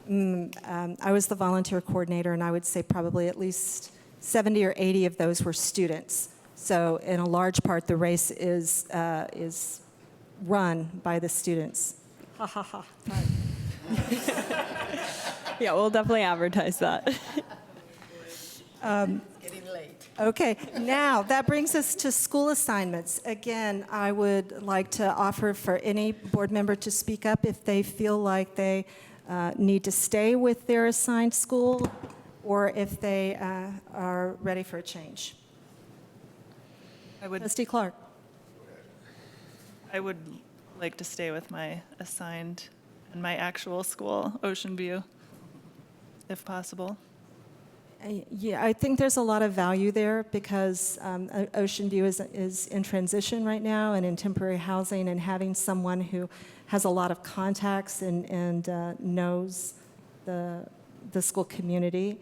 I was the volunteer coordinator, and I would say probably at least 70 or 80 of those were students. So in a large part, the race is run by the students. Ha ha ha. Yeah, we'll definitely advertise that. Getting late. Okay, now that brings us to school assignments. Again, I would like to offer for any board member to speak up if they feel like they need to stay with their assigned school, or if they are ready for a change. Trustee Clark. I would like to stay with my assigned and my actual school, Ocean View, if possible. Yeah, I think there's a lot of value there because Ocean View is in transition right now and in temporary housing, and having someone who has a lot of contacts and knows the school community,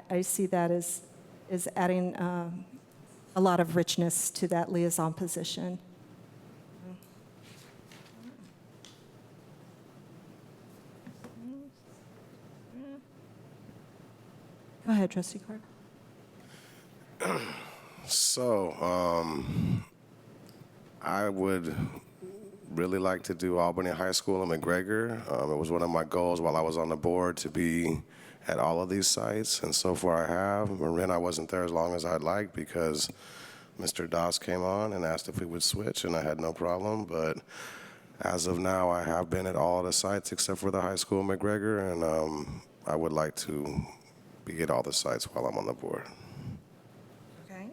I see that as adding a lot of richness to that liaison position. Go ahead, Trustee Clark. So, I would really like to do Albany High School in McGregor. It was one of my goals while I was on the board to be at all of these sites, and so far I have. Marin, I wasn't there as long as I'd like because Mr. Doss came on and asked if we would switch, and I had no problem, but as of now, I have been at all of the sites except for the high school in McGregor, and I would like to be at all the sites while I'm on the board. Okay.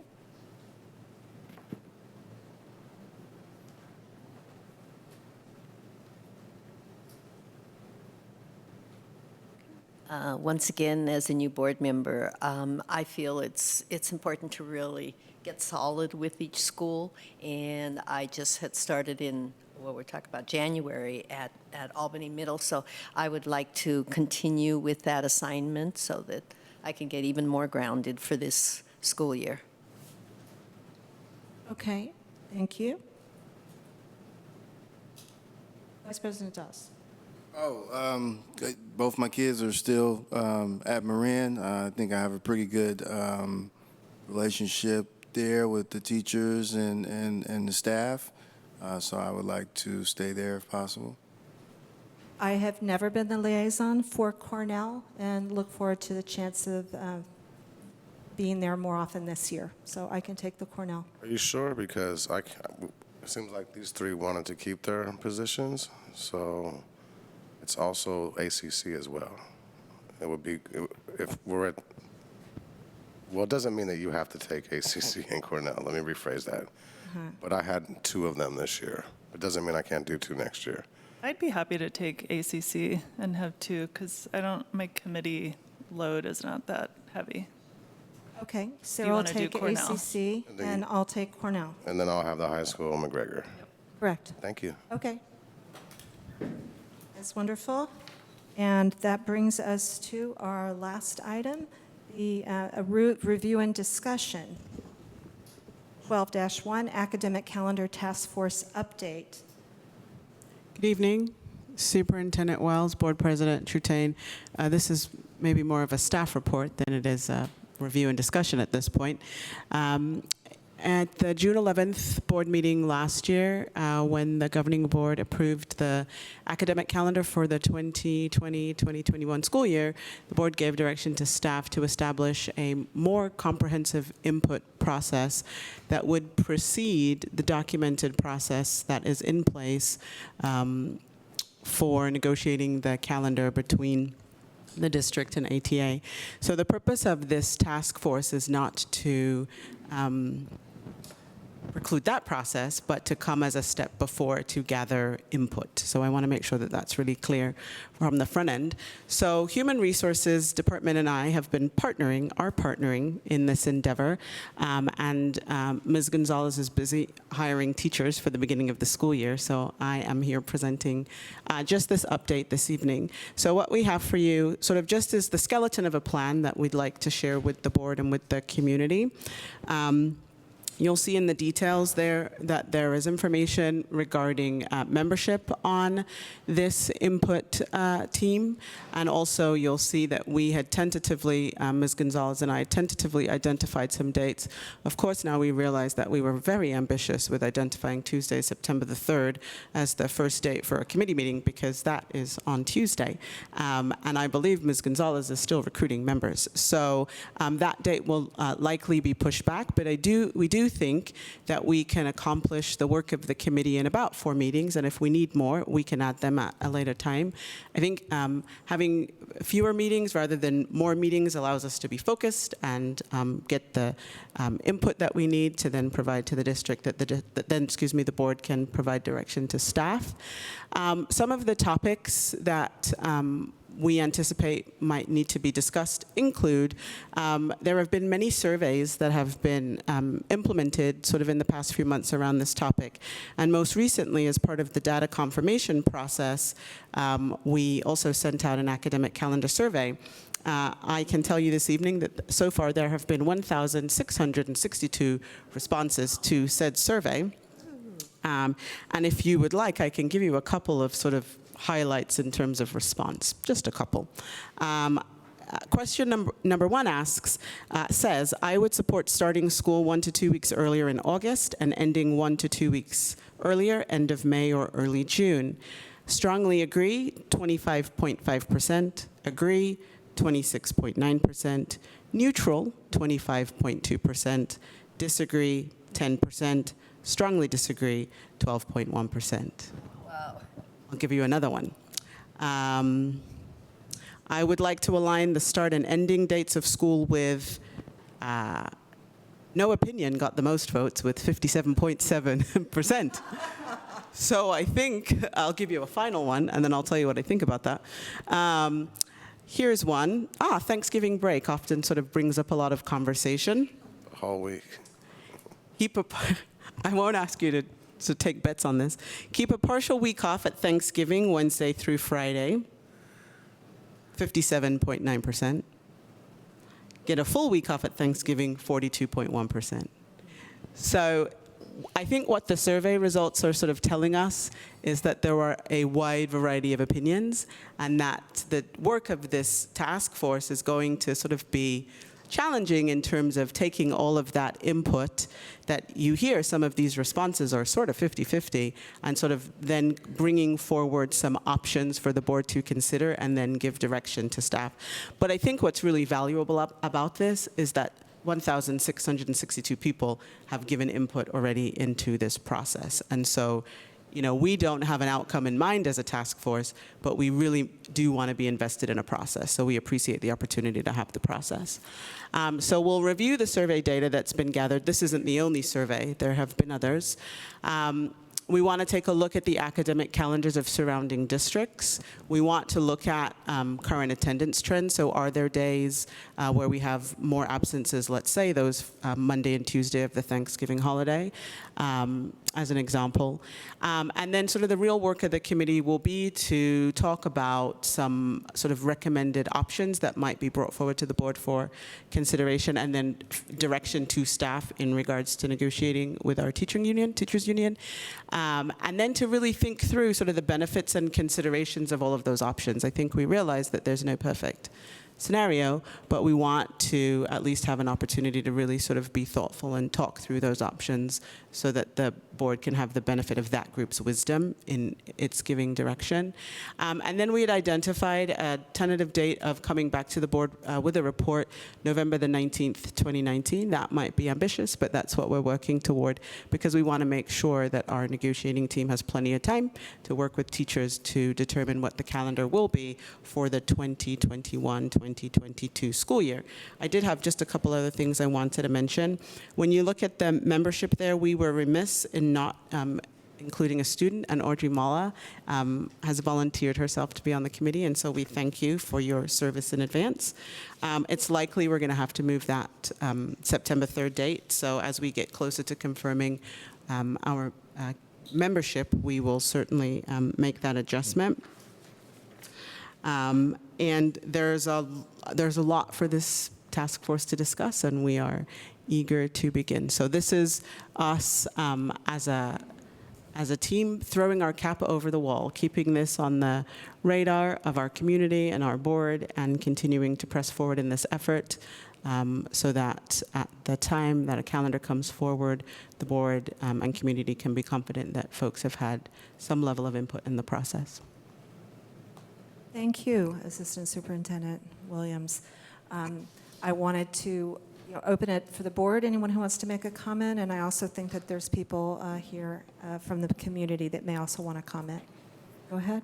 Once again, as a new board member, I feel it's important to really get solid with each school, and I just had started in, well, we're talking about January at Albany Middle, so I would like to continue with that assignment so that I can get even more grounded for this school year. Okay, thank you. Vice President Doss. Both my kids are still at Marin. I think I have a pretty good relationship there with the teachers and the staff, so I would like to stay there if possible. I have never been the liaison for Cornell and look forward to the chance of being there more often this year. So I can take the Cornell. Are you sure? Because it seems like these three wanted to keep their positions, so it's also ACC as well. It would be, if we're at, well, it doesn't mean that you have to take ACC and Cornell. Let me rephrase that. But I had two of them this year. It doesn't mean I can't do two next year. I'd be happy to take ACC and have two, because my committee load is not that heavy. Okay, Sarah will wanna do take Cornell? ACC, and I'll take Cornell. And then I'll have the high school McGregor. Correct. Thank you. Okay. That's wonderful. And that brings us to our last item, the review and discussion. 12-1, Academic Calendar Task Force Update. Good evening, Superintendent Wells, Board President Trutain. This is maybe more of a staff report than it is a review and discussion at this point. At the June 11th board meeting last year, when the governing board approved the academic calendar for the 2020-2021 school year, the board gave direction to staff to establish a more comprehensive input process that would precede the documented process that is in place for negotiating the calendar between the district and ATA. So the purpose of this task force is not to preclude that process, but to come as a step before to gather input. So I want to make sure that that's really clear from the front end. So Human Resources Department and I have been are partnering in this endeavor, and Ms. Gonzalez is busy hiring teachers for the beginning of the school year, so I am here presenting just this update this evening. So what we have for you sort of just is the skeleton of a plan that we'd like to share with the board and with the community. You'll see in the details there that there is information regarding membership on this input team. And also you'll see that we had tentatively, Ms. Gonzalez and I tentatively identified some dates. Of course, now we realize that we were very ambitious with identifying Tuesday, September the 3rd as the first date for a committee meeting, because that is on Tuesday. And I believe Ms. Gonzalez is still recruiting members. So that date will likely be pushed back, but we do think that we can accomplish the work of the committee in about 4 meetings, and if we need more, we can add them at a later time. I think having fewer meetings rather than more meetings allows us to be focused and get the input that we need to then provide to the district, that the board can provide direction to staff. Some of the topics that we anticipate might need to be discussed include, there have been many surveys that have been implemented sort of in the past few months around this topic. And most recently, as part of the data confirmation process, we also sent out an academic calendar survey. I can tell you this evening that so far there have been 1,662 responses to said survey. And if you would like, I can give you a couple of sort of highlights in terms of response, just a couple. Question number 1 says, I would support starting school 1 to 2 weeks earlier in August and ending 1 to 2 weeks earlier, end of May or early June. Strongly agree, 25.5%, agree, 26.9%, neutral, 25.2%, disagree, 10%, strongly disagree, 12.1%. I'll give you another one. I would like to align the start and ending dates of school with no opinion got the most votes with 57.7%. So I think I'll give you a final one, and then I'll tell you what I think about that. Here's one. Thanksgiving break often sort of brings up a lot of conversation. The whole week. I won't ask you to take bets on this. Keep a partial week off at Thanksgiving, Wednesday through Friday, 57.9%. Get a full week off at Thanksgiving, 42.1%. So I think what the survey results are sort of telling us is that there are a wide variety of opinions, and that the work of this task force is going to sort of be challenging in terms of taking all of that input that you hear. Some of these responses are sort of 50-50, and sort of then bringing forward some options for the board to consider and then give direction to staff. But I think what's really valuable about this is that 1,662 people have given input already into this process. And so, we don't have an outcome in mind as a task force, but we really do want to be invested in a process. So we appreciate the opportunity to have the process. So we'll review the survey data that's been gathered. This isn't the only survey. There have been others. we want to take a look at the academic calendars of surrounding districts. We want to look at current attendance trends. So are there days where we have more absences, let's say those Monday and Tuesday of the Thanksgiving holiday, as an example. And then sort of the real work of the committee will be to talk about some sort of recommended options that might be brought forward to the board for consideration, and then direction to staff in regards to negotiating with our teachers union, and then to really think through sort of the benefits and considerations of all of those options. I think we realize that there's no perfect scenario, but we want to at least have an opportunity to really sort of be thoughtful and talk through those options so that the board can have the benefit of that group's wisdom in its giving direction. And then we had identified a tentative date of coming back to the board with a report November the 19th, 2019. That might be ambitious, but that's what we're working toward, because we want to make sure that our negotiating team has plenty of time to work with teachers to determine what the calendar will be for the 2021-2022 school year. I did have just a couple other things I wanted to mention. When you look at the membership there, we were remiss in not including a student, and Audrey Mala has volunteered herself to be on the committee, and so we thank you for your service in advance. It's likely we're going to have to move that September 3rd date, so as we get closer to confirming our membership, we will certainly make that adjustment. And there's a lot for this task force to discuss, and we are eager to begin. So this is us as a team throwing our cap over the wall, keeping this on the radar of our community and our board, and continuing to press forward in this effort so that at the time that a calendar comes forward, the board and community can be confident that folks have had some level of input in the process. Thank you, Assistant Superintendent Williams. I wanted to open it for the board, anyone who wants to make a comment, and I also think that there's people here from the community that may also want to comment. Go ahead.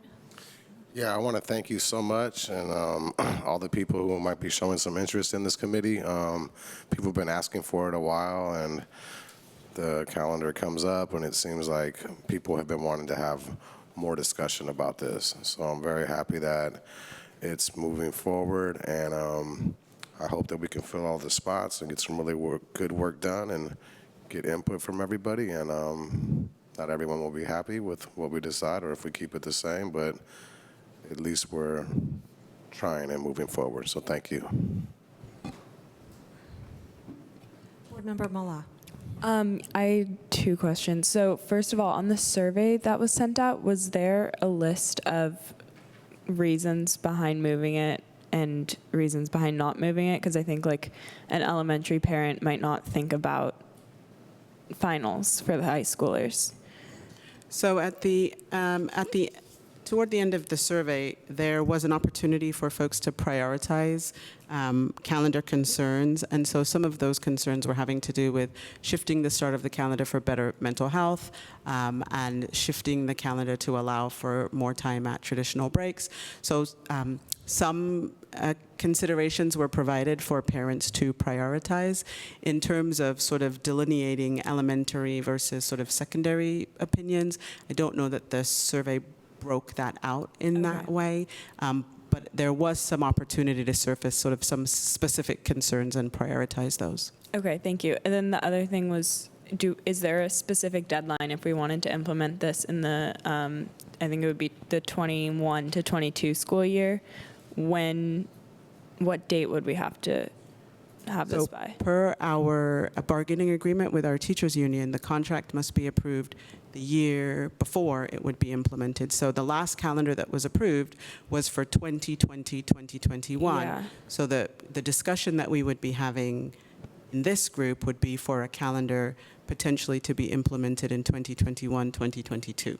Yeah, I want to thank you so much, and all the people who might be showing some interest in this committee. People have been asking for it a while, and the calendar comes up, and it seems like people have been wanting to have more discussion about this. So I'm very happy that it's moving forward, and I hope that we can fill all the spots and get some really good work done and get input from everybody. And not everyone will be happy with what we decide or if we keep it the same, but at least we're trying and moving forward. So thank you. Board Member Mala. I had two questions. So first of all, on the survey that was sent out, was there a list of reasons behind moving it and reasons behind not moving it? Because I think like an elementary parent might not think about finals for the high schoolers. So toward the end of the survey, there was an opportunity for folks to prioritize calendar concerns, and so some of those concerns were having to do with shifting the start of the calendar for better mental health, and shifting the calendar to allow for more time at traditional breaks. So some considerations were provided for parents to prioritize in terms of sort of delineating elementary versus sort of secondary opinions. I don't know that the survey broke that out in that way, but there was some opportunity to surface sort of some specific concerns and prioritize those. Okay, thank you. And then the other thing was, is there a specific deadline if we wanted to implement this in the, I think it would be the 21 to 22 school year? What date would we have to have this by? Per our bargaining agreement with our teachers union, the contract must be approved the year before it would be implemented. So the last calendar that was approved was for 2020, 2021. Yeah. So the discussion that we would be having in this group would be for a calendar potentially to be implemented in 2021, 2022.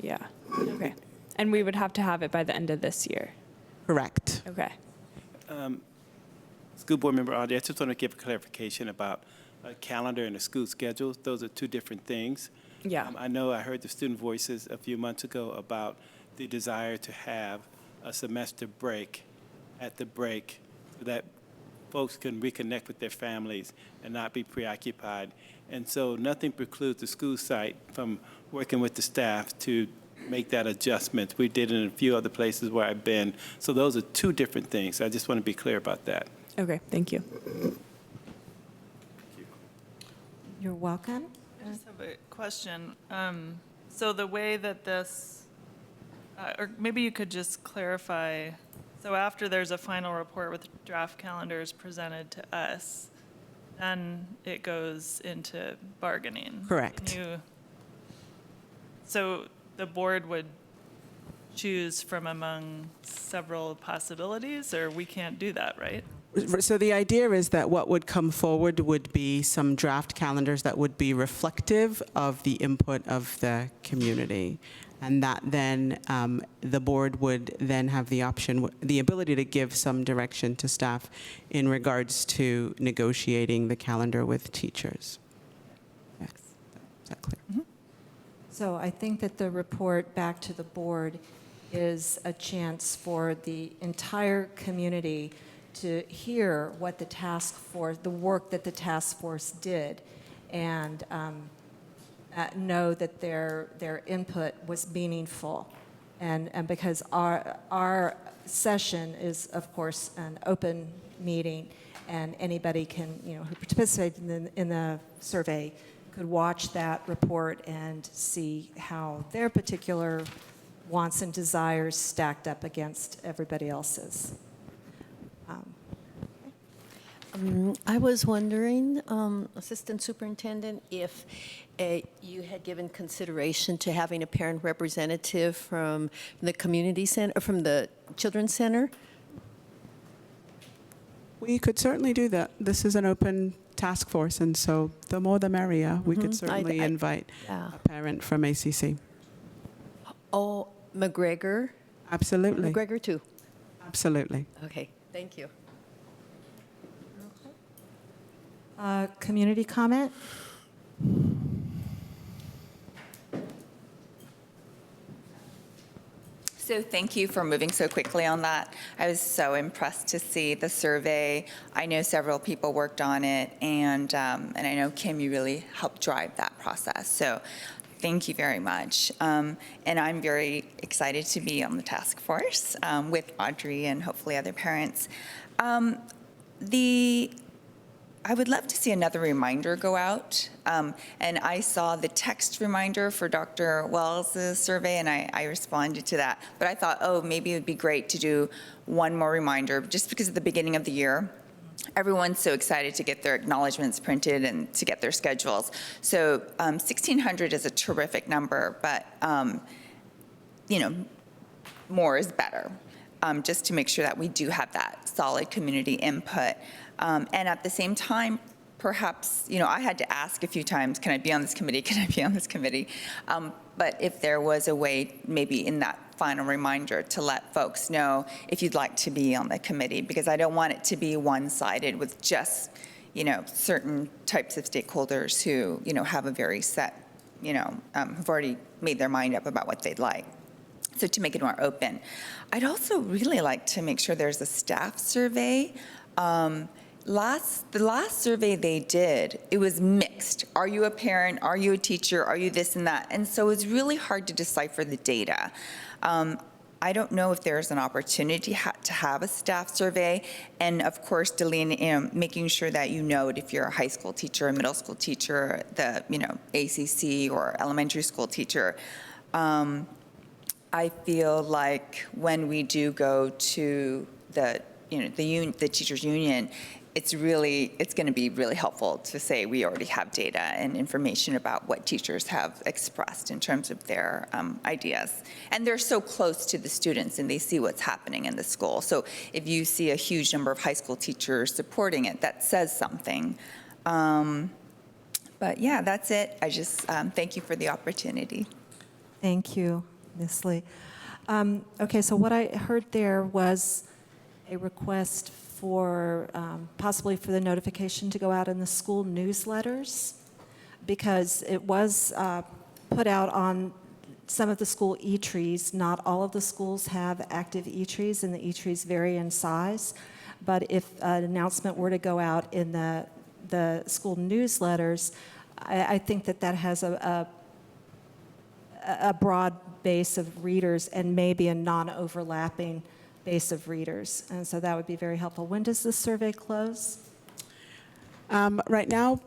Yeah, okay. And we would have to have it by the end of this year? Correct. Okay. School board member Audrey, I just want to give a clarification about a calendar and a school schedule. Those are two different things. Yeah. I know I heard the student voices a few months ago about the desire to have a semester break at the break, so that folks can reconnect with their families and not be preoccupied. And so nothing precludes the school site from working with the staff to make that adjustment. We did it in a few other places where I've been. So those are two different things. I just want to be clear about that. Okay, thank you. You're welcome. I just have a question. So the way that this, or maybe you could just clarify, so after there's a final report with draft calendars presented to us, then it goes into bargaining. Correct. So the board would choose from among several possibilities, or we can't do that, right? So the idea is that what would come forward would be some draft calendars that would be reflective of the input of the community. And that then the board would then have the option, the ability to give some direction to staff in regards to negotiating the calendar with teachers. Yes, is that clear? Mm-hmm. So I think that the report back to the board is a chance for the entire community to hear what the task force, the work that the task force did, and know that their input was meaningful. And because our session is, of course, an open meeting, and anybody can, who participated in the survey could watch that report and see how their particular wants and desires stacked up against everybody else's. I was wondering, Assistant Superintendent, if you had given consideration to having a parent representative from the community center, from the Children's Center? We could certainly do that. This is an open task force, and so the more the merrier. We could certainly invite a parent from ACC. Oh, McGregor? Absolutely. McGregor too? Absolutely. Okay, thank you. Community comment? So thank you for moving so quickly on that. I was so impressed to see the survey. I know several people worked on it, and I know, Kim, you really helped drive that process. So thank you very much. And I'm very excited to be on the task force with Audrey and hopefully other parents. I would love to see another reminder go out. And I saw the text reminder for Dr. Wells' survey, and I responded to that. But I thought, oh, maybe it would be great to do one more reminder, just because at the beginning of the year, everyone's so excited to get their acknowledgements printed and to get their schedules. So 1,600 is a terrific number, but more is better, just to make sure that we do have that solid community input. And at the same time, perhaps, I had to ask a few times, can I be on this committee? Can I be on this committee? But if there was a way, maybe in that final reminder, to let folks know if you'd like to be on the committee, because I don't want it to be one-sided with just, certain types of stakeholders who, have a very set, have already made their mind up about what they'd like. So to make it more open. I'd also really like to make sure there's a staff survey. The last survey they did, it was mixed. Are you a parent? Are you a teacher? Are you this and that? And so it's really hard to decipher the data. I don't know if there's an opportunity to have a staff survey, and of course, making sure that you know it if you're a high school teacher, a middle school teacher, the ACC or elementary school teacher. I feel like when we do go to the teachers union, it's going to be really helpful to say we already have data and information about what teachers have expressed in terms of their ideas. And they're so close to the students and they see what's happening in the school. So if you see a huge number of high school teachers supporting it, that says something. But yeah, that's it. I just thank you for the opportunity. Thank you, Ms. Lee. Okay, so what I heard there was a request for possibly for the notification to go out in the school newsletters, because it was put out on some of the school e-trees. Not all of the schools have active e-trees, and the e-trees vary in size. But if an announcement were to go out in the school newsletters, I think that has a broad base of readers and maybe a non-overlapping base of readers. And so that would be very helpful. When does the survey close? Right now,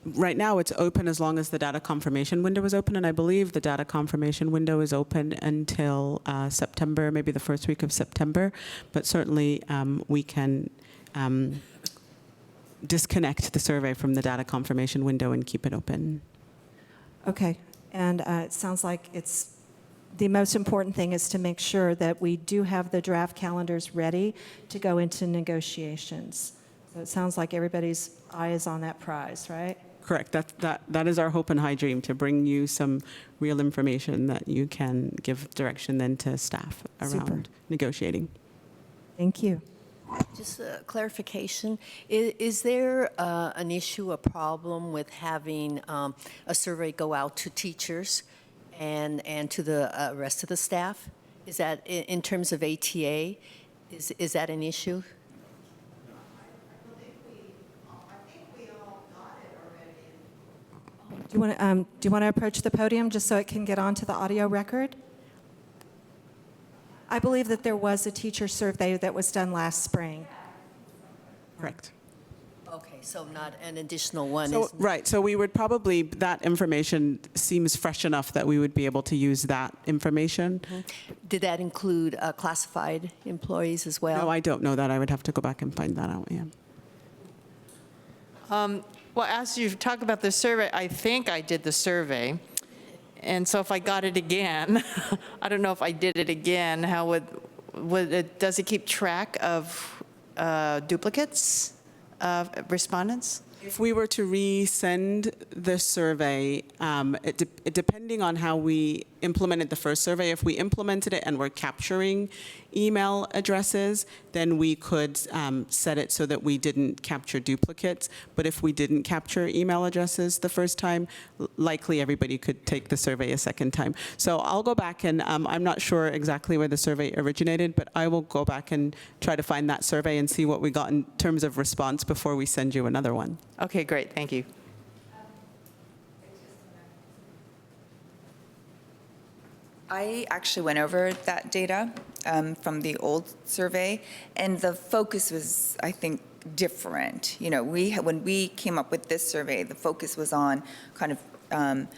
right now it's open as long as the data confirmation window is open, and I believe the data confirmation window is open until September, maybe the first week of September. But certainly we can disconnect the survey from the data confirmation window and keep it open. Okay, and it sounds like the most important thing is to make sure that we do have the draft calendars ready to go into negotiations. So it sounds like everybody's eye is on that prize, right? Correct. That is our hope and high dream, to bring you some real information that you can give direction then to staff around negotiating. Thank you. Just a clarification. Is there an issue, a problem with having a survey go out to teachers and to the rest of the staff? Is that, in terms of ATA, is that an issue? Do you want to approach the podium just so it can get onto the audio record? I believe that there was a teacher survey that was done last spring. Correct. Okay, so not an additional one. Right, so we would probably, that information seems fresh enough that we would be able to use that information. Mm-hmm. Did that include classified employees as well? No, I don't know that. I would have to go back and find that out, yeah. Well, as you talk about the survey, I think I did the survey. And so if I got it again, I don't know if I did it again, how does it keep track of duplicates of respondents? If we were to resend the survey, depending on how we implemented the first survey, if we implemented it and were capturing email addresses, then we could set it so that we didn't capture duplicates. But if we didn't capture email addresses the first time, likely everybody could take the survey a second time. So I'll go back and I'm not sure exactly where the survey originated, but I will go back and try to find that survey and see what we got in terms of response before we send you another one. Okay, great. Thank you. I actually went over that data from the old survey, and the focus was, I think, different. You know, when we came up with this survey, the focus was on kind of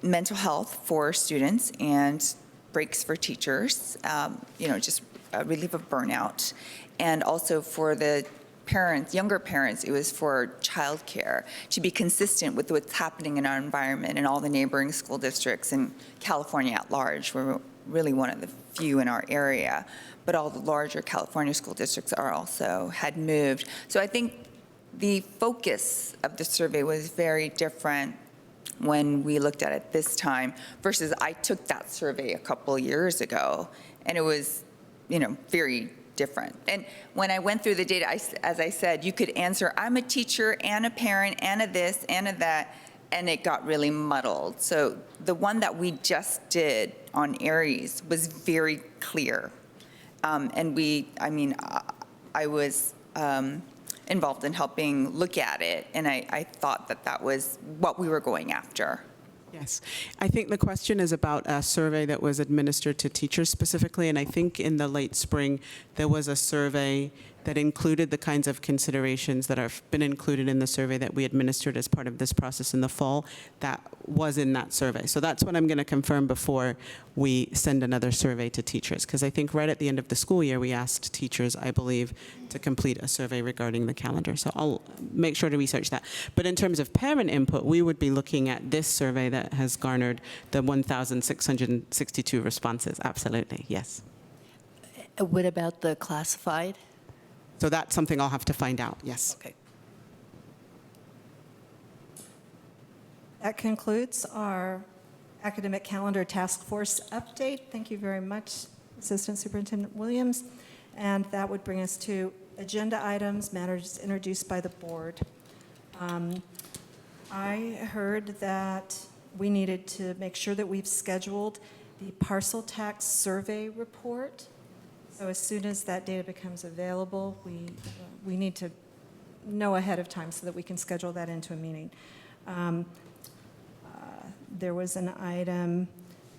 mental health for students and breaks for teachers, just relief of burnout, and also for the parents, younger parents, it was for childcare, to be consistent with what's happening in our environment and all the neighboring school districts in California at large. We're really one of the few in our area, but all the larger California school districts had moved. So I think the focus of the survey was very different when we looked at it this time versus I took that survey a couple years ago, and it was, very different. And when I went through the data, as I said, you could answer, I'm a teacher and a parent and a this and a that, and it got really muddled. So the one that we just did on Aries was very clear. I was involved in helping look at it, and I thought that was what we were going after. Yes. I think the question is about a survey that was administered to teachers specifically, and I think in the late spring there was a survey that included the kinds of considerations that have been included in the survey that we administered as part of this process in the fall that was in that survey. So that's what I'm going to confirm before we send another survey to teachers, because I think right at the end of the school year we asked teachers, I believe, to complete a survey regarding the calendar. So I'll make sure to research that. But in terms of parent input, we would be looking at this survey that has garnered the 1,662 responses. Absolutely, yes. What about the classified? So that's something I'll have to find out, yes. Okay. That concludes our academic calendar task force update. Thank you very much, Assistant Superintendent Williams. And that would bring us to agenda items, matters introduced by the board. I heard that we needed to make sure that we've scheduled the parcel tax survey report. So as soon as that data becomes available, we need to know ahead of time so that we can schedule that into a meeting. There was an item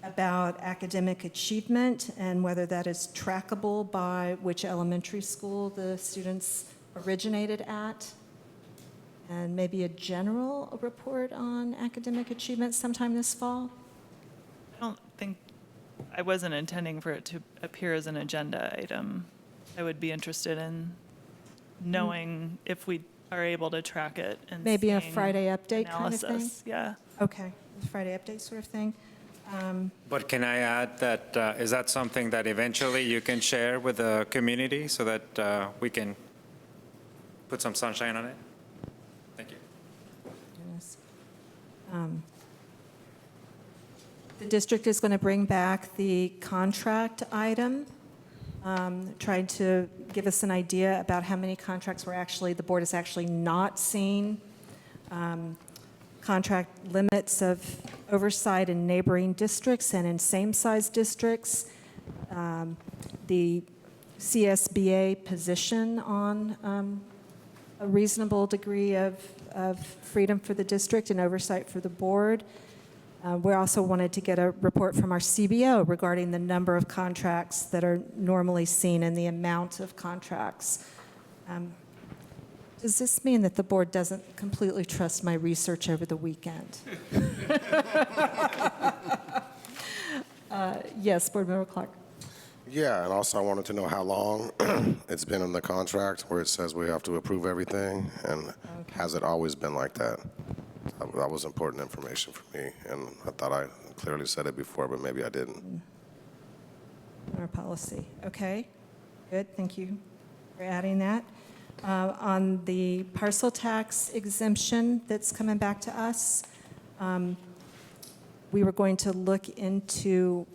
about academic achievement and whether that is trackable by which elementary school the students originated at, and maybe a general report on academic achievement sometime this fall. I don't think, I wasn't intending for it to appear as an agenda item. I would be interested in knowing if we are able to track it and Maybe a seeing Friday update kind of thing? analysis. Yeah. Okay, Friday update sort of thing. But can I add that, is that something that eventually you can share with the community so that we can put some sunshine on it? Thank you. Goodness. The district is going to bring back the contract item, trying to give us an idea about how many contracts the board is actually not seeing. Contract limits of oversight in neighboring districts and in same-size districts. The CSBA position on a reasonable degree of freedom for the district and oversight for the board. We also wanted to get a report from our CBO regarding the number of contracts that are normally seen and the amount of contracts. Does this mean that the board doesn't completely trust my research over the weekend? Yes, Board Member Clark. Yeah, and also I wanted to know how long it's been in the contract where it says we have to approve everything, and has it always been like that? That was important information for me, and I thought I clearly said it before, but maybe I didn't. Our policy. Okay, good. Thank you for adding that. On the parcel tax exemption that's coming back to us, we were going to look into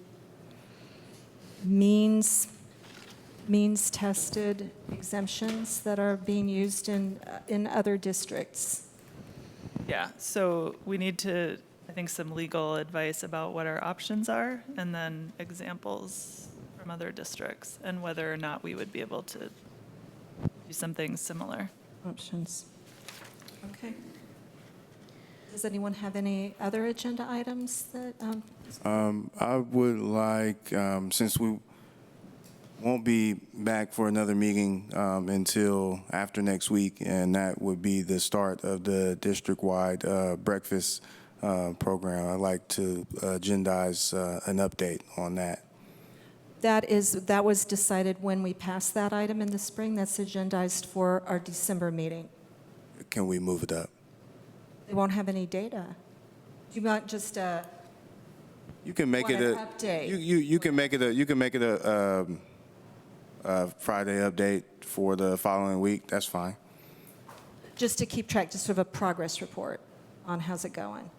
means-tested exemptions that are being used in other districts. Yeah, so we need to, I think, some legal advice about what our options are, and then examples from other districts, and whether or not we would be able to do something similar. Options. Okay. Does anyone have any other agenda items that? I would like, since we won't be back for another meeting until after next week, and that would be the start of the district-wide breakfast program, I'd like to agendize an update on that. That was decided when we passed that item in the spring. That's agendized for our December meeting. Can we move it up? They won't have any data. You want just You can make it an a update. You can make it a Friday update for the following week. That's fine. Just to keep track, just sort of a progress report on how's it going.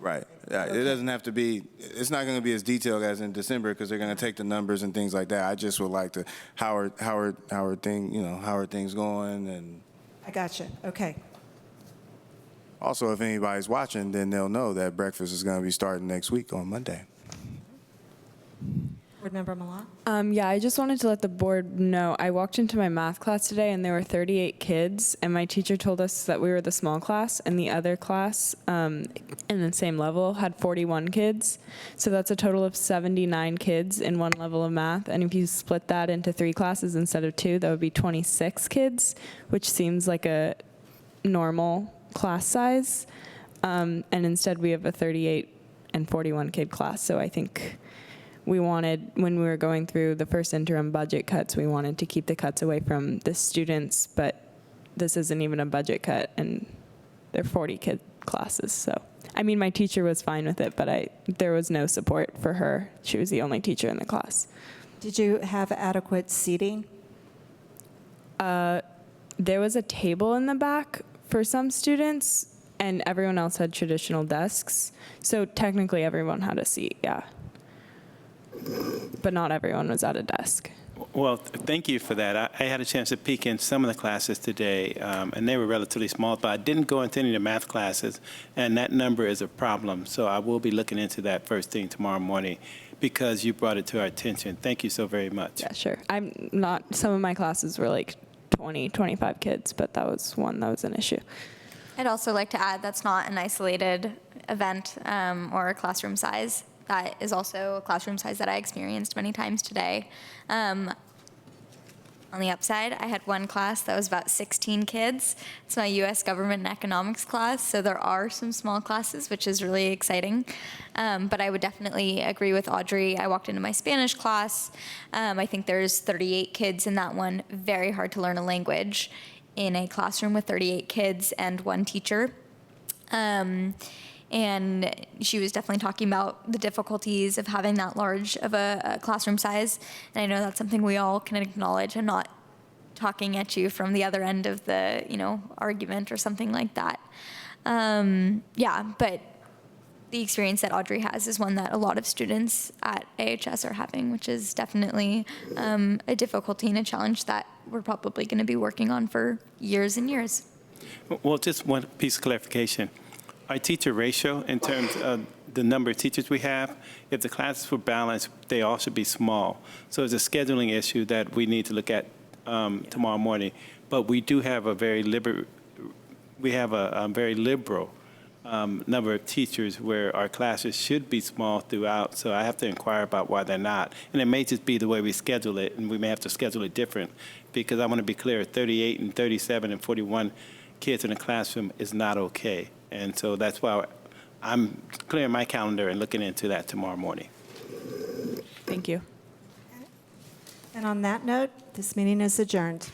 Right. It doesn't have to be. It's not going to be as detailed as in December because they're going to take the numbers and things like that. I just would like to how are things going, and I gotcha. Okay. also if anybody's watching, then they'll know that breakfast is going to be starting next week on Monday. Board Member Malott? Yeah, I just wanted to let the board know, I walked into my math class today and there were 38 kids, and my teacher told us that we were the small class, and the other class in the same level had 41 kids. So that's a total of 79 kids in one level of math, and if you split that into 3 classes instead of 2, that would be 26 kids, which seems like a normal class size. And instead we have a 38 and 41 kid class, so I think we wanted, when we were going through the first interim budget cuts, we wanted to keep the cuts away from the students, but this isn't even a budget cut, and they're 40 kid classes. So, I mean, my teacher was fine with it, but there was no support for her. She was the only teacher in the class. Did you have adequate seating? There was a table in the back for some students, and everyone else had traditional desks. So technically everyone had a seat, yeah. But not everyone was at a desk. Well, thank you for that. I had a chance to peek in some of the classes today, and they were relatively small, but I didn't go into any of the math classes, and that number is a problem. So I will be looking into that first thing tomorrow morning because you brought it to our attention. Thank you so very much. Yeah, sure. Some of my classes were like 20, 25 kids, but that was one that was an issue. I'd also like to add that's not an isolated event or a classroom size. That is also a classroom size that I experienced many times today. On the upside, I had one class that was about 16 kids. It's my U.S. Government and Economics class, so there are some small classes, which is really exciting. But I would definitely agree with Audrey. I walked into my Spanish class. I think there's 38 kids in that one. Very hard to learn a language in a classroom with 38 kids and one teacher. And she was definitely talking about the difficulties of having that large of a classroom size. And I know that's something we all can acknowledge. I'm not talking at you from the other end of the, argument or something like that. But the experience that Audrey has is one that a lot of students at AHS are having, which is definitely a difficulty and a challenge that we're probably going to be working on for years and years. Well, just one piece of clarification. Our teacher ratio, in terms of the number of teachers we have, if the classes were balanced, they all should be small. So it's a scheduling issue that we need to look at tomorrow morning. But we do have a very liberal number of teachers where our classes should be small throughout. So I have to inquire about why they're not. And it may just be the way we schedule it, and we may have to schedule it different. Because I want to be clear, 38 and 37 and 41 kids in a classroom is not okay. And so that's why I'm clearing my calendar and looking into that tomorrow morning. Thank you. And on that note, this meeting is adjourned.